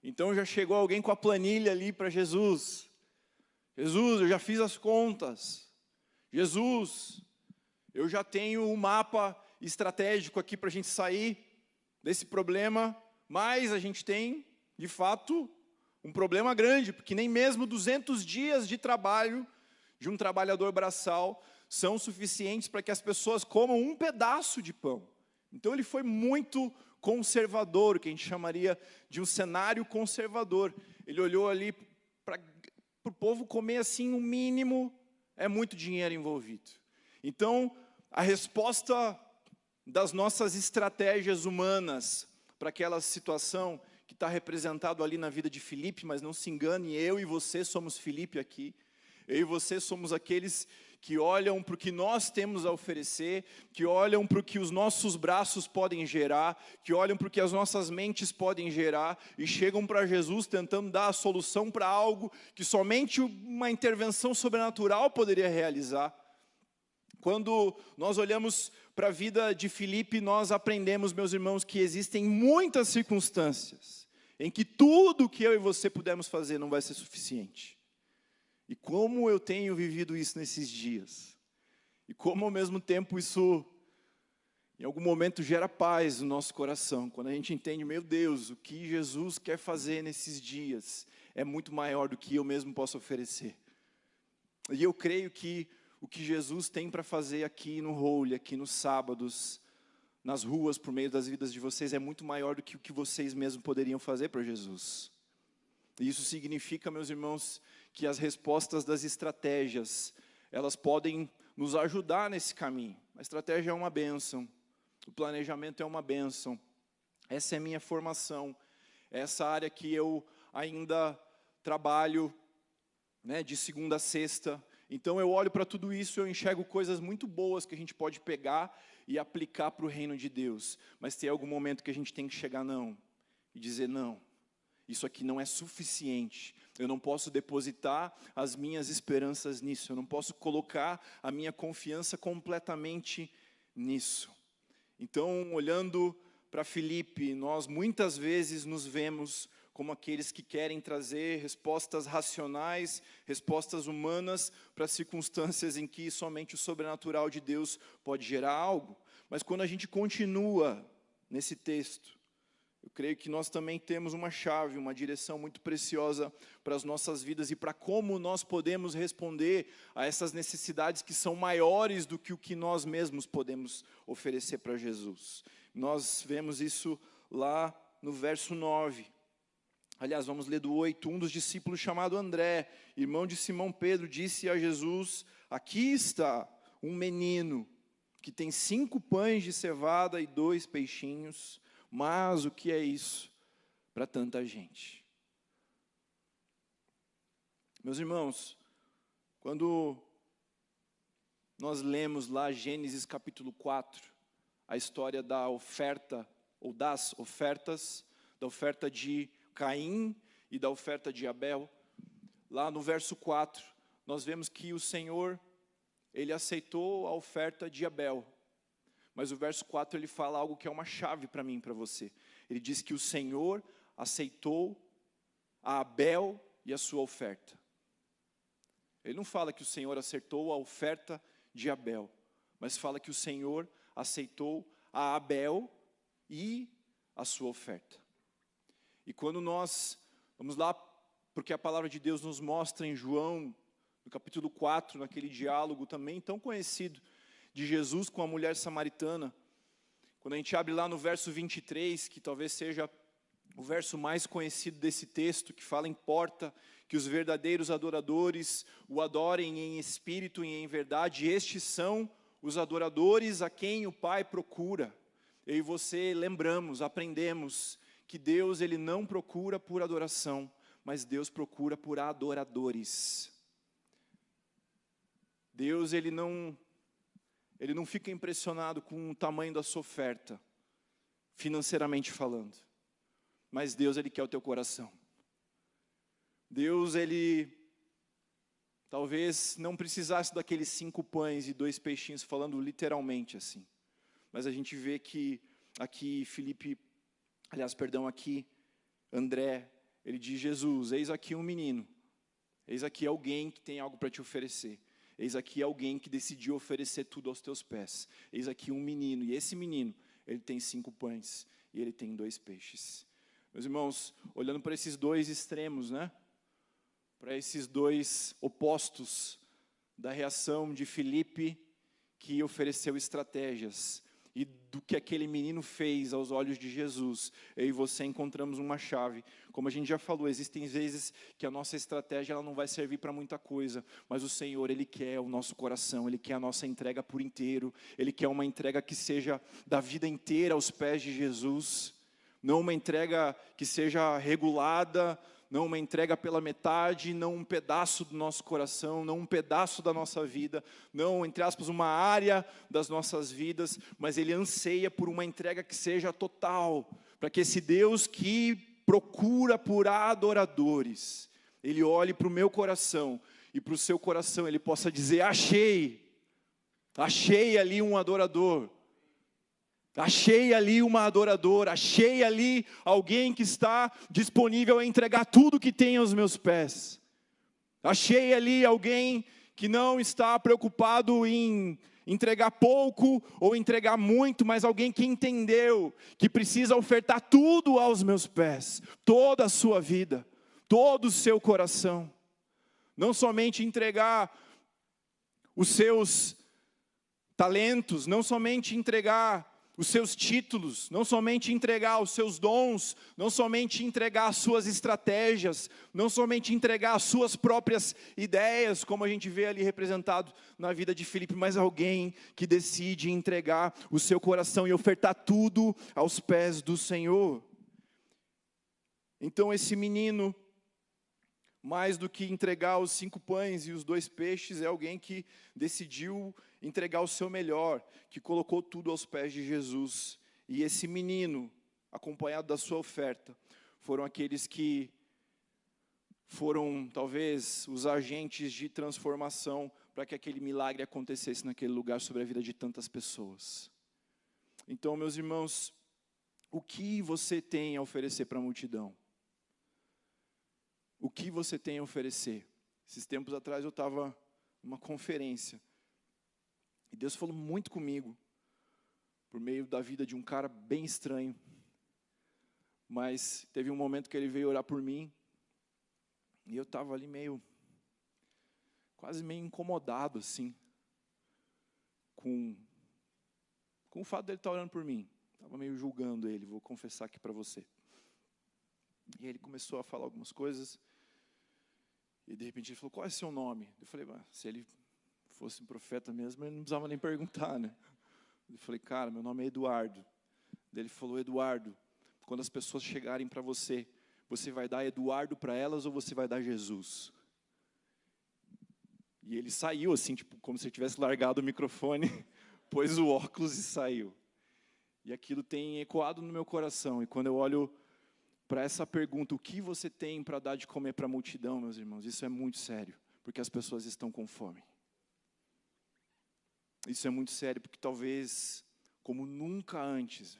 Então já chegou alguém com a planilha ali para Jesus. Jesus, eu já fiz as contas. Jesus, eu já tenho um mapa estratégico aqui para a gente sair desse problema, mas a gente tem, de fato, um problema grande, porque nem mesmo 200 dias de trabalho de um trabalhador braçal são suficientes para que as pessoas comam um pedaço de pão. Então ele foi muito conservador, o que a gente chamaria de um cenário conservador. Ele olhou ali para o povo comer assim, o mínimo, é muito dinheiro envolvido. Então, a resposta das nossas estratégias humanas para aquela situação que está representado ali na vida de Filipe, mas não se engane, eu e você somos Filipe aqui. Eu e você somos aqueles que olham para o que nós temos a oferecer, que olham para o que os nossos braços podem gerar, que olham para o que as nossas mentes podem gerar e chegam para Jesus tentando dar a solução para algo que somente uma intervenção sobrenatural poderia realizar. Quando nós olhamos para a vida de Filipe, nós aprendemos, meus irmãos, que existem muitas circunstâncias em que tudo que eu e você pudermos fazer não vai ser suficiente. E como eu tenho vivido isso nesses dias. E como ao mesmo tempo isso, em algum momento, gera paz no nosso coração. Quando a gente entende, meu Deus, o que Jesus quer fazer nesses dias é muito maior do que eu mesmo posso oferecer. E eu creio que o que Jesus tem para fazer aqui no Holy, aqui nos sábados, nas ruas, por meio das vidas de vocês, é muito maior do que o que vocês mesmos poderiam fazer para Jesus. E isso significa, meus irmãos, que as respostas das estratégias, elas podem nos ajudar nesse caminho. A estratégia é uma bênção, o planejamento é uma bênção. Essa é a minha formação, essa área que eu ainda trabalho, né, de segunda a sexta. Então eu olho para tudo isso, eu enxergo coisas muito boas que a gente pode pegar e aplicar para o reino de Deus. Mas tem algum momento que a gente tem que chegar não, e dizer não. Isso aqui não é suficiente, eu não posso depositar as minhas esperanças nisso, eu não posso colocar a minha confiança completamente nisso. Então, olhando para Filipe, nós muitas vezes nos vemos como aqueles que querem trazer respostas racionais, respostas humanas para circunstâncias em que somente o sobrenatural de Deus pode gerar algo. Mas quando a gente continua nesse texto, eu creio que nós também temos uma chave, uma direção muito preciosa para as nossas vidas e para como nós podemos responder a essas necessidades que são maiores do que o que nós mesmos podemos oferecer para Jesus. Nós vemos isso lá no verso 9. Aliás, vamos ler do 8. Um dos discípulos, chamado André, irmão de Simão Pedro, disse a Jesus: aqui está um menino que tem 5 pães de cevada e 2 peixinhos. Mas o que é isso para tanta gente? Meus irmãos, quando nós lemos lá Gênesis capítulo 4, a história da oferta, ou das ofertas, da oferta de Caim e da oferta de Abel, lá no verso 4, nós vemos que o Senhor, Ele aceitou a oferta de Abel. Mas o verso 4 ele fala algo que é uma chave para mim e para você. Ele diz que o Senhor aceitou a Abel e a sua oferta. Ele não fala que o Senhor aceitou a oferta de Abel, mas fala que o Senhor aceitou a Abel e a sua oferta. E quando nós, vamos lá, porque a palavra de Deus nos mostra em João, no capítulo 4, naquele diálogo também tão conhecido, de Jesus com a mulher samaritana, quando a gente abre lá no verso 23, que talvez seja o verso mais conhecido desse texto, que fala: importa que os verdadeiros adoradores o adorem em espírito e em verdade, estes são os adoradores a quem o Pai procura. Eu e você lembramos, aprendemos, que Deus ele não procura por adoração, mas Deus procura por adoradores. Deus ele não fica impressionado com o tamanho da sua oferta, financeiramente falando. Mas Deus, Ele quer o teu coração. Deus, Ele talvez não precisasse daqueles 5 pães e 2 peixinhos, falando literalmente assim. Mas a gente vê que aqui aqui André, ele diz: Jesus, eis aqui um menino. Eis aqui alguém que tem algo para te oferecer. Eis aqui alguém que decidiu oferecer tudo aos teus pés. Eis aqui um menino, e esse menino, ele tem 5 pães e ele tem 2 peixes. Meus irmãos, olhando para esses 2 extremos, né? Para esses 2 opostos da reação de Filipe, que ofereceu estratégias, e do que aquele menino fez aos olhos de Jesus, eu e você encontramos uma chave. Como a gente já falou, existem vezes que a nossa estratégia ela não vai servir para muita coisa, mas o Senhor, Ele quer o nosso coração, Ele quer a nossa entrega por inteiro, Ele quer uma entrega que seja da vida inteira aos pés de Jesus, não uma entrega que seja regulada, não uma entrega pela metade, não um pedaço do nosso coração, não um pedaço da nossa vida, não, entre aspas, uma área das nossas vidas, mas Ele anseia por uma entrega que seja total, para que esse Deus que procura por adoradores, Ele olhe para o meu coração e para o seu coração, Ele possa dizer: achei ali um adorador. Achei ali uma adoradora, achei ali alguém que está disponível a entregar tudo que tem aos meus pés. Achei ali alguém que não está preocupado em entregar pouco ou entregar muito, mas alguém que entendeu que precisa ofertar tudo aos meus pés, toda a sua vida, todo o seu coração. Não somente entregar os seus talentos, não somente entregar os seus títulos, não somente entregar os seus dons, não somente entregar as suas estratégias, não somente entregar as suas próprias ideias, como a gente vê ali representado na vida de Filipe, mas alguém que decide entregar o seu coração e ofertar tudo aos pés do Senhor. Então esse menino, mais do que entregar os 5 pães e os 2 peixes, é alguém que decidiu entregar o seu melhor, que colocou tudo aos pés de Jesus. E esse menino, acompanhado da sua oferta, foram aqueles que foram, talvez, os agentes de transformação para que aquele milagre acontecesse naquele lugar sobre a vida de tantas pessoas. Então, meus irmãos, O que você tem a oferecer para a multidão? O que você tem a oferecer? Esses tempos atrás eu estava numa conferência. E Deus falou muito comigo, por meio da vida de um cara bem estranho. Mas teve um momento que ele veio orar por mim, e eu estava ali quase meio incomodado, assim, com o fato dele estar orando por mim. Estava meio julgando ele, vou confessar aqui para você. E ele começou a falar algumas coisas, e de repente ele falou, qual é o seu nome? Eu falei, se ele fosse um profeta mesmo, ele não precisava nem perguntar, né? Eu falei, cara, meu nome é Eduardo. Daí ele falou, Eduardo, quando as pessoas chegarem para você, você vai dar Eduardo para elas ou você vai dar Jesus? E ele saiu assim, tipo, como se ele tivesse largado o microfone, pôs o óculos e saiu. E aquilo tem ecoado no meu coração. E quando eu olho para essa pergunta, o que você tem para dar de comer para a multidão, meus irmãos? Isso é muito sério, porque as pessoas estão com fome. Isso é muito sério, porque talvez, como nunca antes,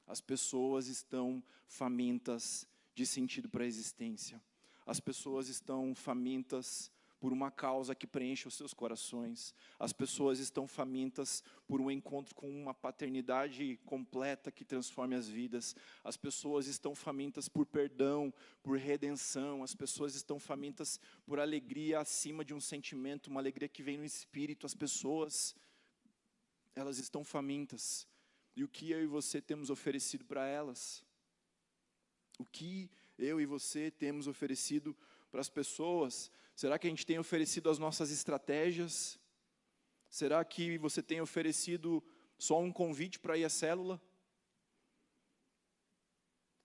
as pessoas estão famintas de sentido para a existência. As pessoas estão famintas por uma causa que preenche os seus corações. As pessoas estão famintas por um encontro com uma paternidade completa que transforme as vidas. As pessoas estão famintas por perdão, por redenção. As pessoas estão famintas por alegria acima de um sentimento, uma alegria que vem no espírito. As pessoas, elas estão famintas. E o que eu e você temos oferecido para elas? O que eu e você temos oferecido para as pessoas? Será que a gente tem oferecido as nossas estratégias? Será que você tem oferecido só um convite para ir à célula?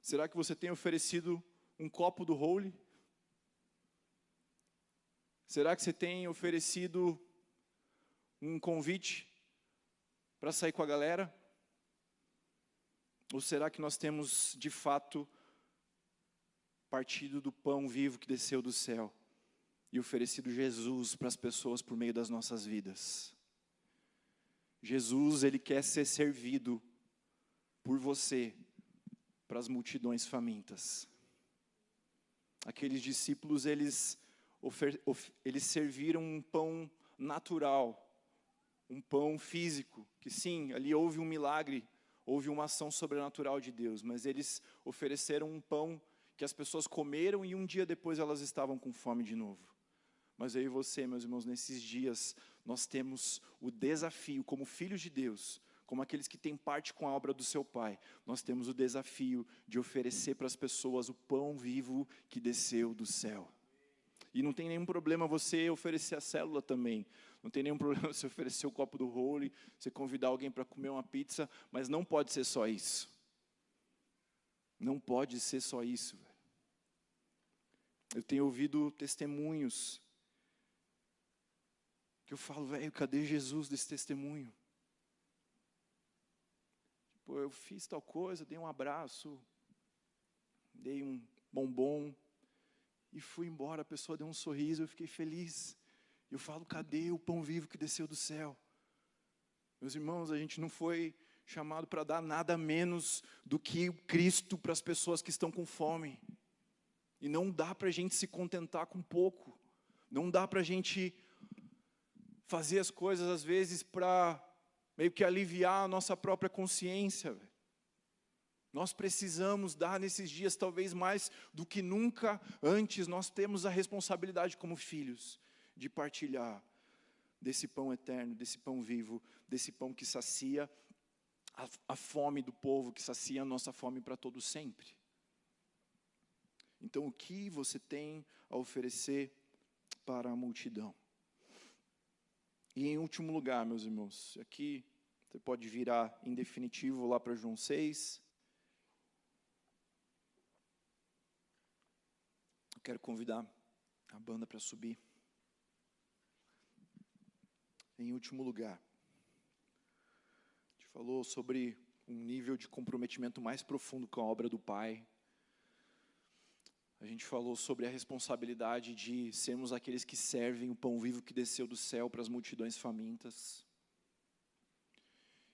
Será que você tem oferecido um copo do Holy? Será que você tem oferecido um convite para sair com a galera? Ou será que nós temos, de fato, partido do pão vivo que desceu do céu e oferecido Jesus para as pessoas por meio das nossas vidas? Jesus, Ele quer ser servido por você para as multidões famintas. Aqueles discípulos, eles serviram um pão natural, um pão físico, que sim, ali houve um milagre, houve uma ação sobrenatural de Deus, mas eles ofereceram um pão que as pessoas comeram e um dia depois elas estavam com fome de novo. Mas eu e você, meus irmãos, nesses dias, nós temos o desafio, como filhos de Deus, como aqueles que têm parte com a obra do seu Pai, nós temos o desafio de oferecer para as pessoas o pão vivo que desceu do céu. E não tem nenhum problema você oferecer a célula também. Não tem nenhum problema você oferecer o copo do Holy, você convidar alguém para comer uma pizza, mas não pode ser só isso. Não pode ser só isso. Eu tenho ouvido testemunhos que eu falo, velho, cadê Jesus desse testemunho? Tipo, eu fiz tal coisa, dei um abraço, dei um bombom, e fui embora, a pessoa deu um sorriso, eu fiquei feliz. Eu falo, cadê o pão vivo que desceu do céu? Meus irmãos, a gente não foi chamado para dar nada menos do que o Cristo para as pessoas que estão com fome. E não dá para a gente se contentar com pouco. Não dá para a gente fazer as coisas, às vezes, para meio que aliviar a nossa própria consciência. Nós precisamos dar nesses dias, talvez mais do que nunca antes, nós temos a responsabilidade como filhos de partilhar desse pão eterno, desse pão vivo, desse pão que sacia a fome do povo, que sacia a nossa fome para todo sempre. Então, o que você tem a oferecer para a multidão? E em último lugar, meus irmãos, aqui você pode virar em definitivo lá para João 6. Eu quero convidar a banda para subir. Em último lugar, a gente falou sobre um nível de comprometimento mais profundo com a obra do Pai. A gente falou sobre a responsabilidade de sermos aqueles que servem o pão vivo que desceu do céu para as multidões famintas.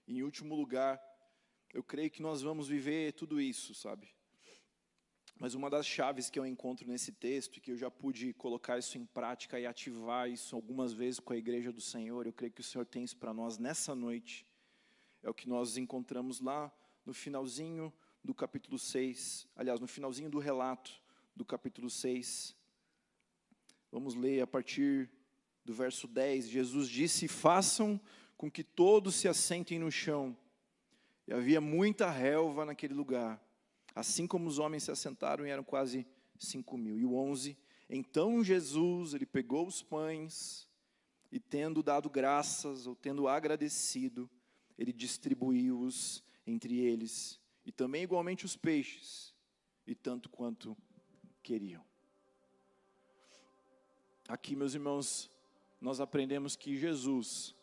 Em último lugar, eu creio que nós vamos viver tudo isso, sabe? Mas uma das chaves que eu encontro nesse texto, e que eu já pude colocar isso em prática e ativar isso algumas vezes com a igreja do Senhor, eu creio que o Senhor tem isso para nós nessa noite, é o que nós encontramos lá no finalzinho do capítulo 6, aliás, no finalzinho do relato do capítulo 6. Vamos ler a partir do verso 10. Jesus disse: façam com que todos se assentem no chão. E havia muita relva naquele lugar. Assim como os homens se assentaram, e eram quase 5.000. E o 11, então Jesus, ele pegou os pães, e tendo dado graças, ou tendo agradecido, ele distribuiu-os entre eles, e também igualmente os peixes, e tanto quanto queriam. Aqui, meus irmãos, nós aprendemos que Jesus,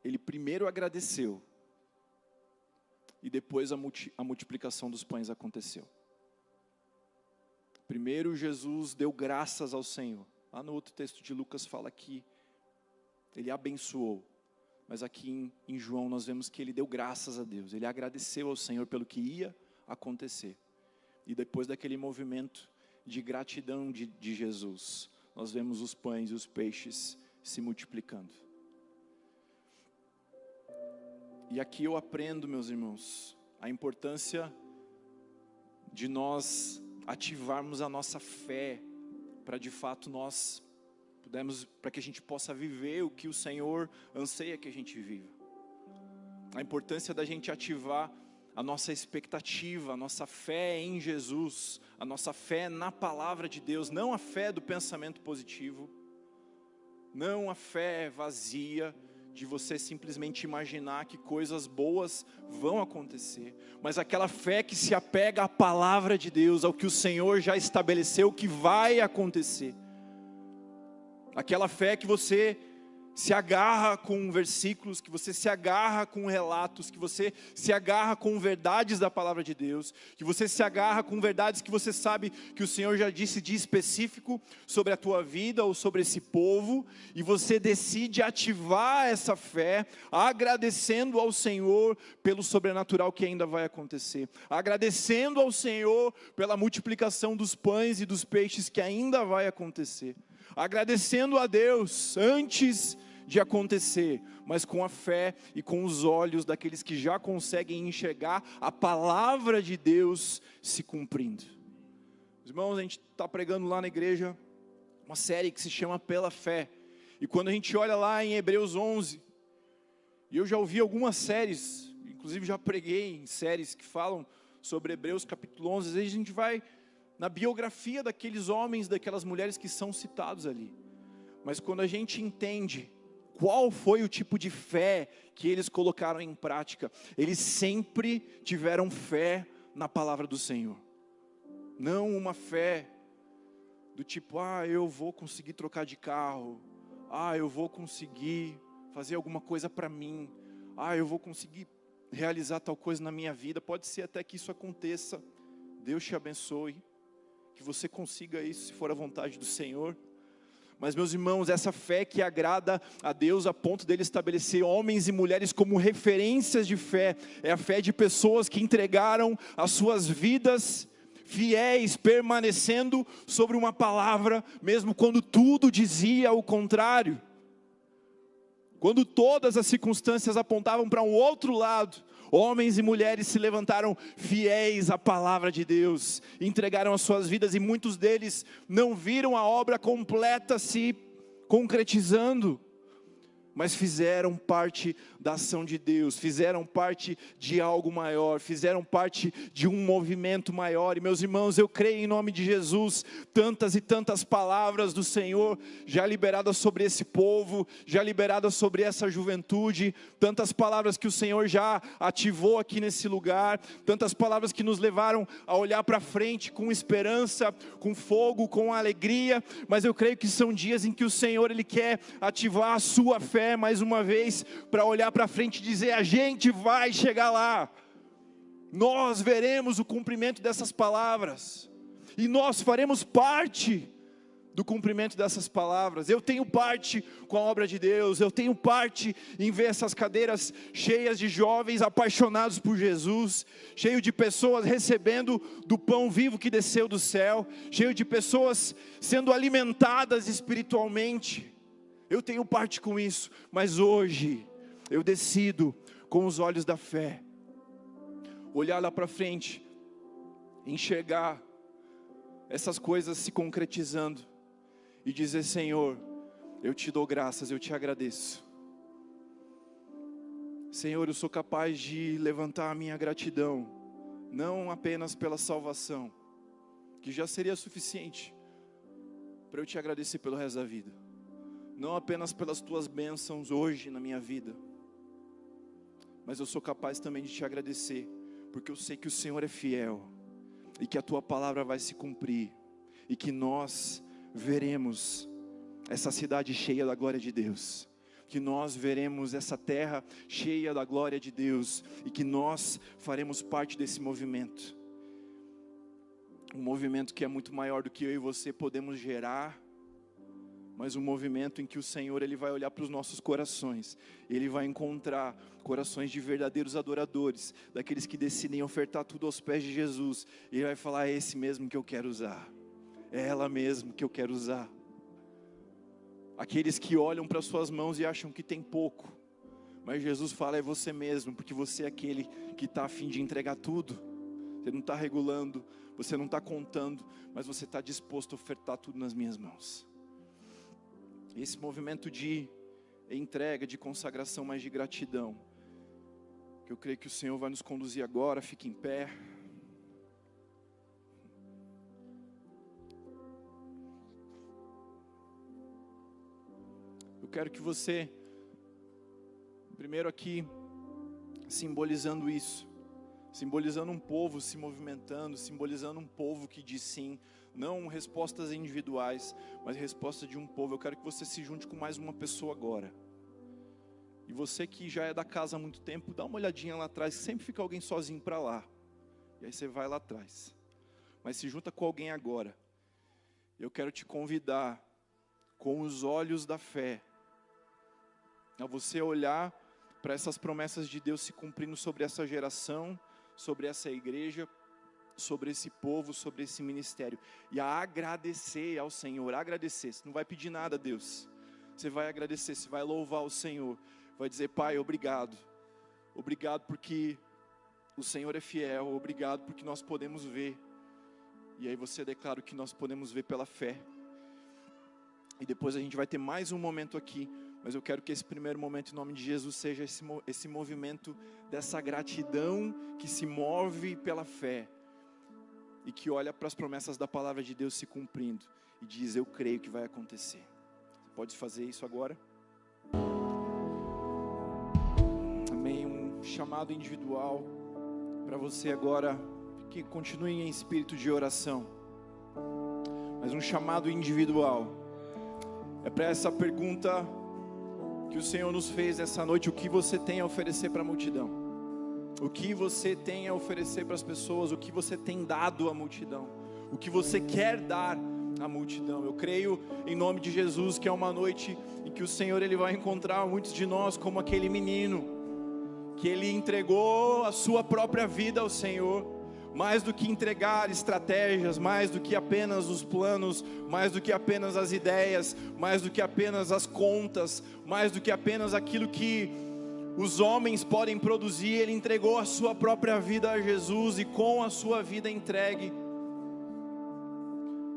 ele primeiro agradeceu, e depois a multiplicação dos pães aconteceu. Primeiro Jesus deu graças ao Senhor. Lá no outro texto de Lucas fala que ele abençoou. Mas aqui em João nós vemos que ele deu graças a Deus. Ele agradeceu ao Senhor pelo que ia acontecer. E depois daquele movimento de gratidão de Jesus, nós vemos os pães e os peixes se multiplicando. E aqui eu aprendo, meus irmãos, a importância de nós ativarmos a nossa fé, para de fato nós pudermos, para que a gente possa viver o que o Senhor anseia que a gente viva. A importância da gente ativar a nossa expectativa, a nossa fé em Jesus, a nossa fé na palavra de Deus, não a fé do pensamento positivo, não a fé vazia, de você simplesmente imaginar que coisas boas vão acontecer, mas aquela fé que se apega à palavra de Deus, ao que o Senhor já estabeleceu que vai acontecer. Aquela fé que você se agarra com versículos, que você se agarra com relatos, que você se agarra com verdades da palavra de Deus, que você se agarra com verdades que você sabe que o Senhor já disse de específico sobre a tua vida ou sobre esse povo, e você decide ativar essa fé, agradecendo ao Senhor pelo sobrenatural que ainda vai acontecer, agradecendo ao Senhor pela multiplicação dos pães e dos peixes que ainda vai acontecer, agradecendo a Deus antes de acontecer, mas com a fé e com os olhos daqueles que já conseguem enxergar a palavra de Deus se cumprindo. Irmãos, a gente está pregando lá na igreja uma série que se chama Pela Fé, e quando a gente olha lá em Hebreus 11, e eu já ouvi algumas séries, inclusive já preguei em séries que falam sobre Hebreus capítulo 11, às vezes a gente vai na biografia daqueles homens, daquelas mulheres que são citados ali, mas quando a gente entende qual foi o tipo de fé que eles colocaram em prática, eles sempre tiveram fé na palavra do Senhor, não uma fé do tipo, eu vou conseguir trocar de carro, eu vou conseguir fazer alguma coisa para mim, eu vou conseguir realizar tal coisa na minha vida. Pode ser até que isso aconteça, Deus te abençoe, que você consiga isso se for a vontade do Senhor. Mas, meus irmãos, essa fé que agrada a Deus a ponto dele estabelecer homens e mulheres como referências de fé, é a fé de pessoas que entregaram as suas vidas fiéis, permanecendo sobre uma palavra, mesmo quando tudo dizia o contrário, quando todas as circunstâncias apontavam para um outro lado. Homens e mulheres se levantaram fiéis à palavra de Deus, entregaram as suas vidas, e muitos deles não viram a obra completa se concretizando, mas fizeram parte da ação de Deus, fizeram parte de algo maior, fizeram parte de um movimento maior. E, meus irmãos, eu creio em nome de Jesus, tantas e tantas palavras do Senhor já liberadas sobre esse povo, já liberadas sobre essa juventude, tantas palavras que o Senhor já ativou aqui nesse lugar, tantas palavras que nos levaram a olhar para frente com esperança, com fogo, com alegria. Mas eu creio que são dias em que o Senhor, Ele quer ativar a sua fé mais uma vez, para olhar para frente e dizer, a gente vai chegar lá, nós veremos o cumprimento dessas palavras, e nós faremos parte do cumprimento dessas palavras. Eu tenho parte com a obra de Deus, eu tenho parte em ver essas cadeiras cheias de jovens apaixonados por Jesus, cheio de pessoas recebendo do pão vivo que desceu do céu, cheio de pessoas sendo alimentadas espiritualmente. Eu tenho parte com isso, mas hoje eu decido, com os olhos da fé, olhar lá para frente, enxergar essas coisas se concretizando e dizer: Senhor, eu te dou graças, eu te agradeço. Senhor, eu sou capaz de levantar a minha gratidão, não apenas pela salvação, que já seria suficiente para eu te agradecer pelo resto da vida, não apenas pelas tuas bênçãos hoje na minha vida, mas eu sou capaz também de te agradecer, porque eu sei que o Senhor é fiel, e que a tua palavra vai se cumprir, e que nós veremos essa cidade cheia da glória de Deus, que nós veremos essa terra cheia da glória de Deus, e que nós faremos parte desse movimento, um movimento que é muito maior do que eu e você podemos gerar, mas um movimento em que o Senhor, Ele vai olhar para os nossos corações, Ele vai encontrar corações de verdadeiros adoradores, daqueles que decidem ofertar tudo aos pés de Jesus, e Ele vai falar: é esse mesmo que eu quero usar, é ela mesmo que eu quero usar. Aqueles que olham para suas mãos e acham que tem pouco, mas Jesus fala: é você mesmo, porque você é aquele que está a fim de entregar tudo. Você não está regulando, você não está contando, mas você está disposto a ofertar tudo nas minhas mãos. Esse movimento de entrega, de consagração, mas de gratidão, que eu creio que o Senhor vai nos conduzir agora. Fique em pé. Eu quero que você, primeiro aqui, simbolizando isso, simbolizando um povo se movimentando, simbolizando um povo que diz sim, não respostas individuais, mas resposta de um povo. Eu quero que você se junte com mais uma pessoa agora. E você que já é da casa há muito tempo, dá uma olhadinha lá atrás, sempre fica alguém sozinho para lá. E aí você vai lá atrás. Mas se junta com alguém agora. Eu quero te convidar, com os olhos da fé, a você olhar para essas promessas de Deus se cumprindo sobre essa geração, sobre essa igreja, sobre esse povo, sobre esse ministério, e a agradecer ao Senhor. Agradecer, você não vai pedir nada a Deus, você vai agradecer, você vai louvar o Senhor, vai dizer: Pai, obrigado, obrigado porque o Senhor é fiel, obrigado porque nós podemos ver. E aí você declara o que nós podemos ver pela fé, e depois a gente vai ter mais um momento aqui, mas eu quero que esse primeiro momento, em nome de Jesus, seja esse movimento dessa gratidão que se move pela fé, e que olha para as promessas da palavra de Deus se cumprindo, e diz: eu creio que vai acontecer. Você pode fazer isso agora? Amém. Um chamado individual para você agora, que continue em espírito de oração, mas um chamado individual, é para essa pergunta que o Senhor nos fez essa noite: o que você tem a oferecer para a multidão? O que você tem a oferecer para as pessoas? O que você tem dado à multidão? O que você quer dar à multidão? Eu creio em nome de Jesus que é uma noite em que o Senhor, Ele vai encontrar muitos de nós como aquele menino que ele entregou a sua própria vida ao Senhor, mais do que entregar estratégias, mais do que apenas os planos, mais do que apenas as ideias, mais do que apenas as contas, mais do que apenas aquilo que os homens podem produzir. Ele entregou a sua própria vida a Jesus, e com a sua vida entregue,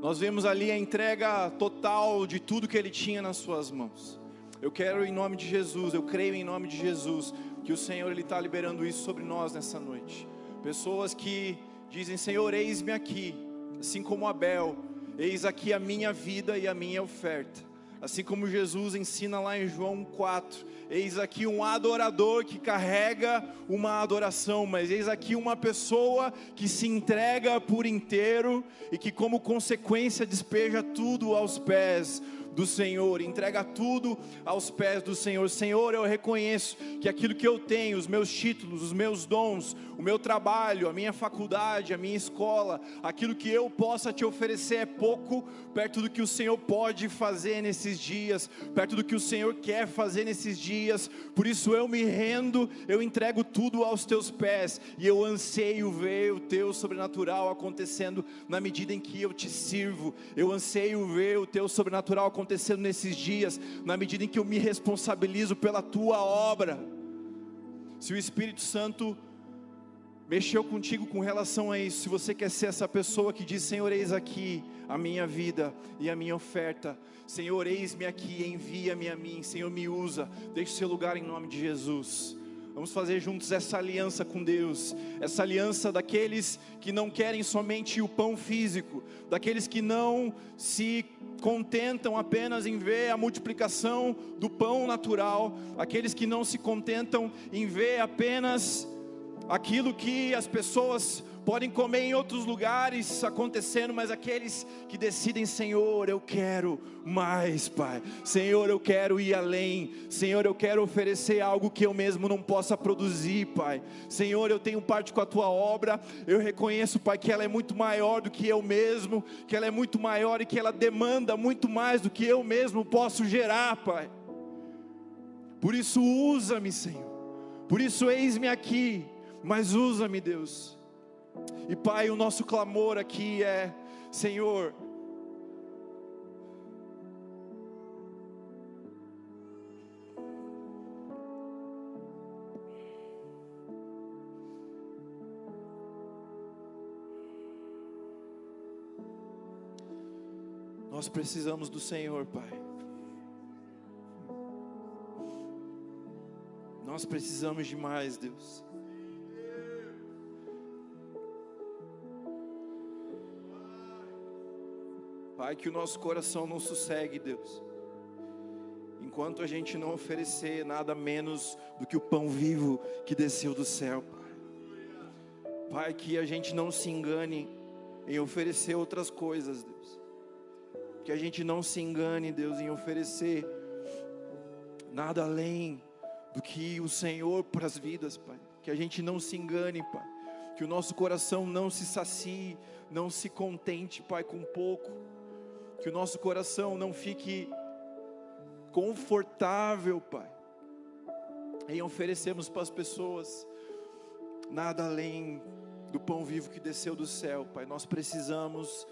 nós vemos ali a entrega total de tudo que ele tinha nas suas mãos. Eu quero, em nome de Jesus, eu creio em nome de Jesus, que o Senhor, Ele está liberando isso sobre nós nessa noite. Pessoas que dizem: Senhor, eis-me aqui, assim como Abel, eis aqui a minha vida e a minha oferta. Assim como Jesus ensina lá em João 4, eis aqui um adorador que carrega uma adoração, mas eis aqui uma pessoa que se entrega por inteiro e que como consequência despeja tudo aos pés do Senhor, entrega tudo aos pés do Senhor. Senhor, eu reconheço que aquilo que eu tenho, os meus títulos, os meus dons, o meu trabalho, a minha faculdade, a minha escola, aquilo que eu possa te oferecer é pouco perto do que o Senhor pode fazer nesses dias, perto do que o Senhor quer fazer nesses dias. Por isso eu me rendo, eu entrego tudo aos teus pés, e eu anseio ver o teu sobrenatural acontecendo na medida em que eu te sirvo. Eu anseio ver o teu sobrenatural acontecendo nesses dias, na medida em que eu me responsabilizo pela tua obra. Se o Espírito Santo mexeu contigo com relação a isso, se você quer ser essa pessoa que diz: Senhor, eis aqui a minha vida e a minha oferta, Senhor, eis-me aqui, envia-me a mim, Senhor, me usa, deixe o seu lugar em nome de Jesus. Vamos fazer juntos essa aliança com Deus, essa aliança daqueles que não querem somente o pão físico, daqueles que não se contentam apenas em ver a multiplicação do pão natural, aqueles que não se contentam em ver apenas aquilo que as pessoas podem comer em outros lugares acontecendo, mas aqueles que decidem: Senhor, eu quero mais, Pai, Senhor, eu quero ir além, Senhor, eu quero oferecer algo que eu mesmo não possa produzir, Pai, Senhor, eu tenho parte com a tua obra, eu reconheço, Pai, que ela é muito maior do que eu mesmo, que ela é muito maior e que ela demanda muito mais do que eu mesmo posso gerar, Pai. Por isso usa-me, Senhor, por isso eis-me aqui, mas usa-me, Deus. E Pai, o nosso clamor aqui é: Senhor, nós precisamos do Senhor, Pai. Nós precisamos de mais, Deus. Pai, que o nosso coração não sossegue, Deus, enquanto a gente não oferecer nada menos do que o pão vivo que desceu do céu, Pai. Pai, que a gente não se engane em oferecer outras coisas, Deus. Que a gente não se engane, Deus, em oferecer nada além do que o Senhor para as vidas, Pai. Que a gente não se engane, Pai. Que o nosso coração não se sacie, não se contente, Pai, com pouco. Que o nosso coração não fique confortável, Pai, em oferecermos para as pessoas nada além do pão vivo que desceu do céu, Pai. Nós precisamos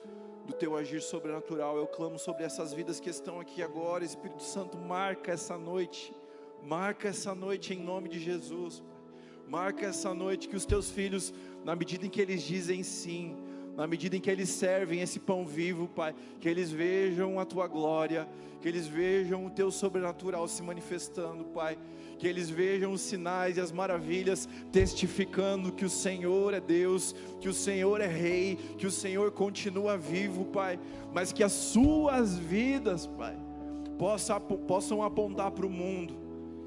do Teu agir sobrenatural. Eu clamo sobre essas vidas que estão aqui agora. Espírito Santo, marca essa noite em nome de Jesus, Pai. Marca essa noite que os Teus filhos, na medida em que eles dizem sim, na medida em que eles servem esse pão vivo, Pai, que eles vejam a Tua glória, que eles vejam o Teu sobrenatural se manifestando, Pai, que eles vejam os sinais e as maravilhas testificando que o Senhor é Deus, que o Senhor é Rei, que o Senhor continua vivo, Pai, mas que as suas vidas, Pai, possam apontar para o mundo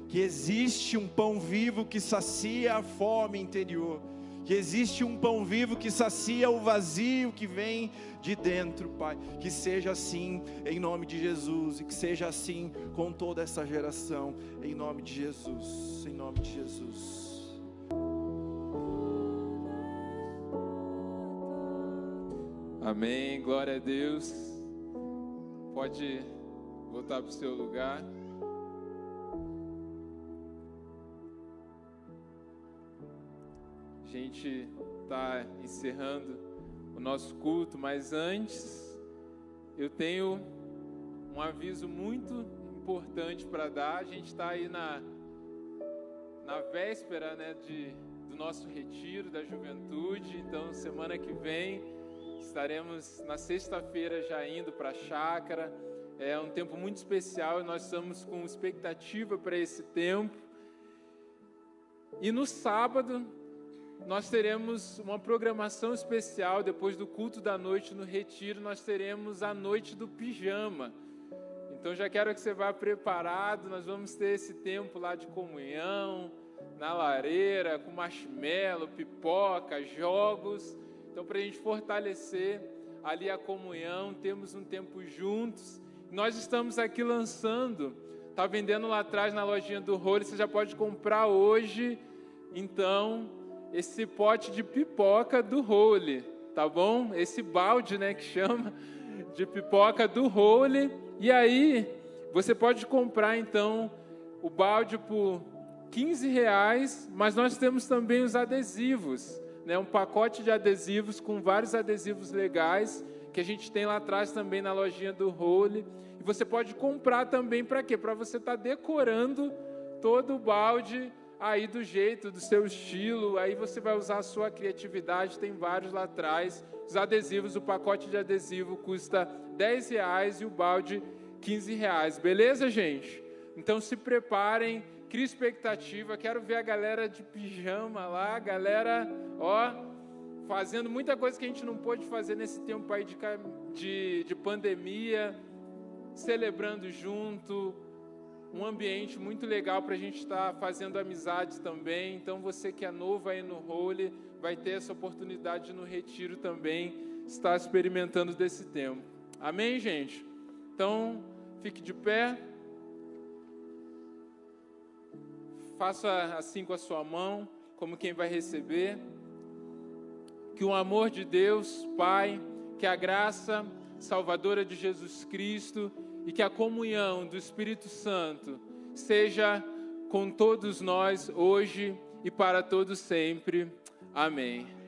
que existe um pão vivo que sacia a fome interior, que existe um pão vivo que sacia o vazio que vem de dentro, Pai. Que seja assim em nome de Jesus, e que seja assim com toda essa geração, em nome de Jesus, em nome de Jesus. Amém, glória a Deus. Pode voltar para o seu lugar. A gente está encerrando o nosso culto, mas antes eu tenho um aviso muito importante para dar. A gente está aí na véspera, né, do nosso retiro da juventude. Então semana que vem estaremos na sexta-feira já indo para a chácara. É um tempo muito especial e nós estamos com expectativa para esse tempo. E no sábado nós teremos uma programação especial. Depois do culto da noite no retiro, nós teremos a noite do pijama. Então já quero que você vá preparado. Nós vamos ter esse tempo lá de comunhão, na lareira, com marshmallow, pipoca, jogos. Então, para a gente fortalecer ali a comunhão, temos um tempo juntos. nós estamos aqui lançando, está vendendo lá atrás na lojinha do Holy, você já pode comprar hoje, então, esse pote de pipoca do Holy, tá bom? Esse balde, né, que chama de pipoca do Holy, e aí você pode comprar, então, o balde por R$15, mas nós temos também os adesivos, né, um pacote de adesivos com vários adesivos legais, que a gente tem lá atrás também na lojinha do Holy, e você pode comprar também para quê? Para você estar decorando todo o balde aí do jeito, do seu estilo, aí você vai usar a sua criatividade, tem vários lá atrás, os adesivos, o pacote de adesivo custa R$10 e o balde R$15, beleza, gente? Então se preparem, crie expectativa, quero ver a galera de pijama lá, a galera, ó, fazendo muita coisa que a gente não pôde fazer nesse tempo aí de pandemia, celebrando junto, um ambiente muito legal para a gente estar fazendo amizades também. Então você que é novo aí no Holy, vai ter essa oportunidade no retiro também, estar experimentando desse tempo. Amém, gente? Então, fique de pé. Faça assim com a sua mão, como quem vai receber. Que o amor de Deus, Pai, que a graça salvadora de Jesus Cristo e que a comunhão do Espírito Santo seja com todos nós hoje e para todos sempre. Amém.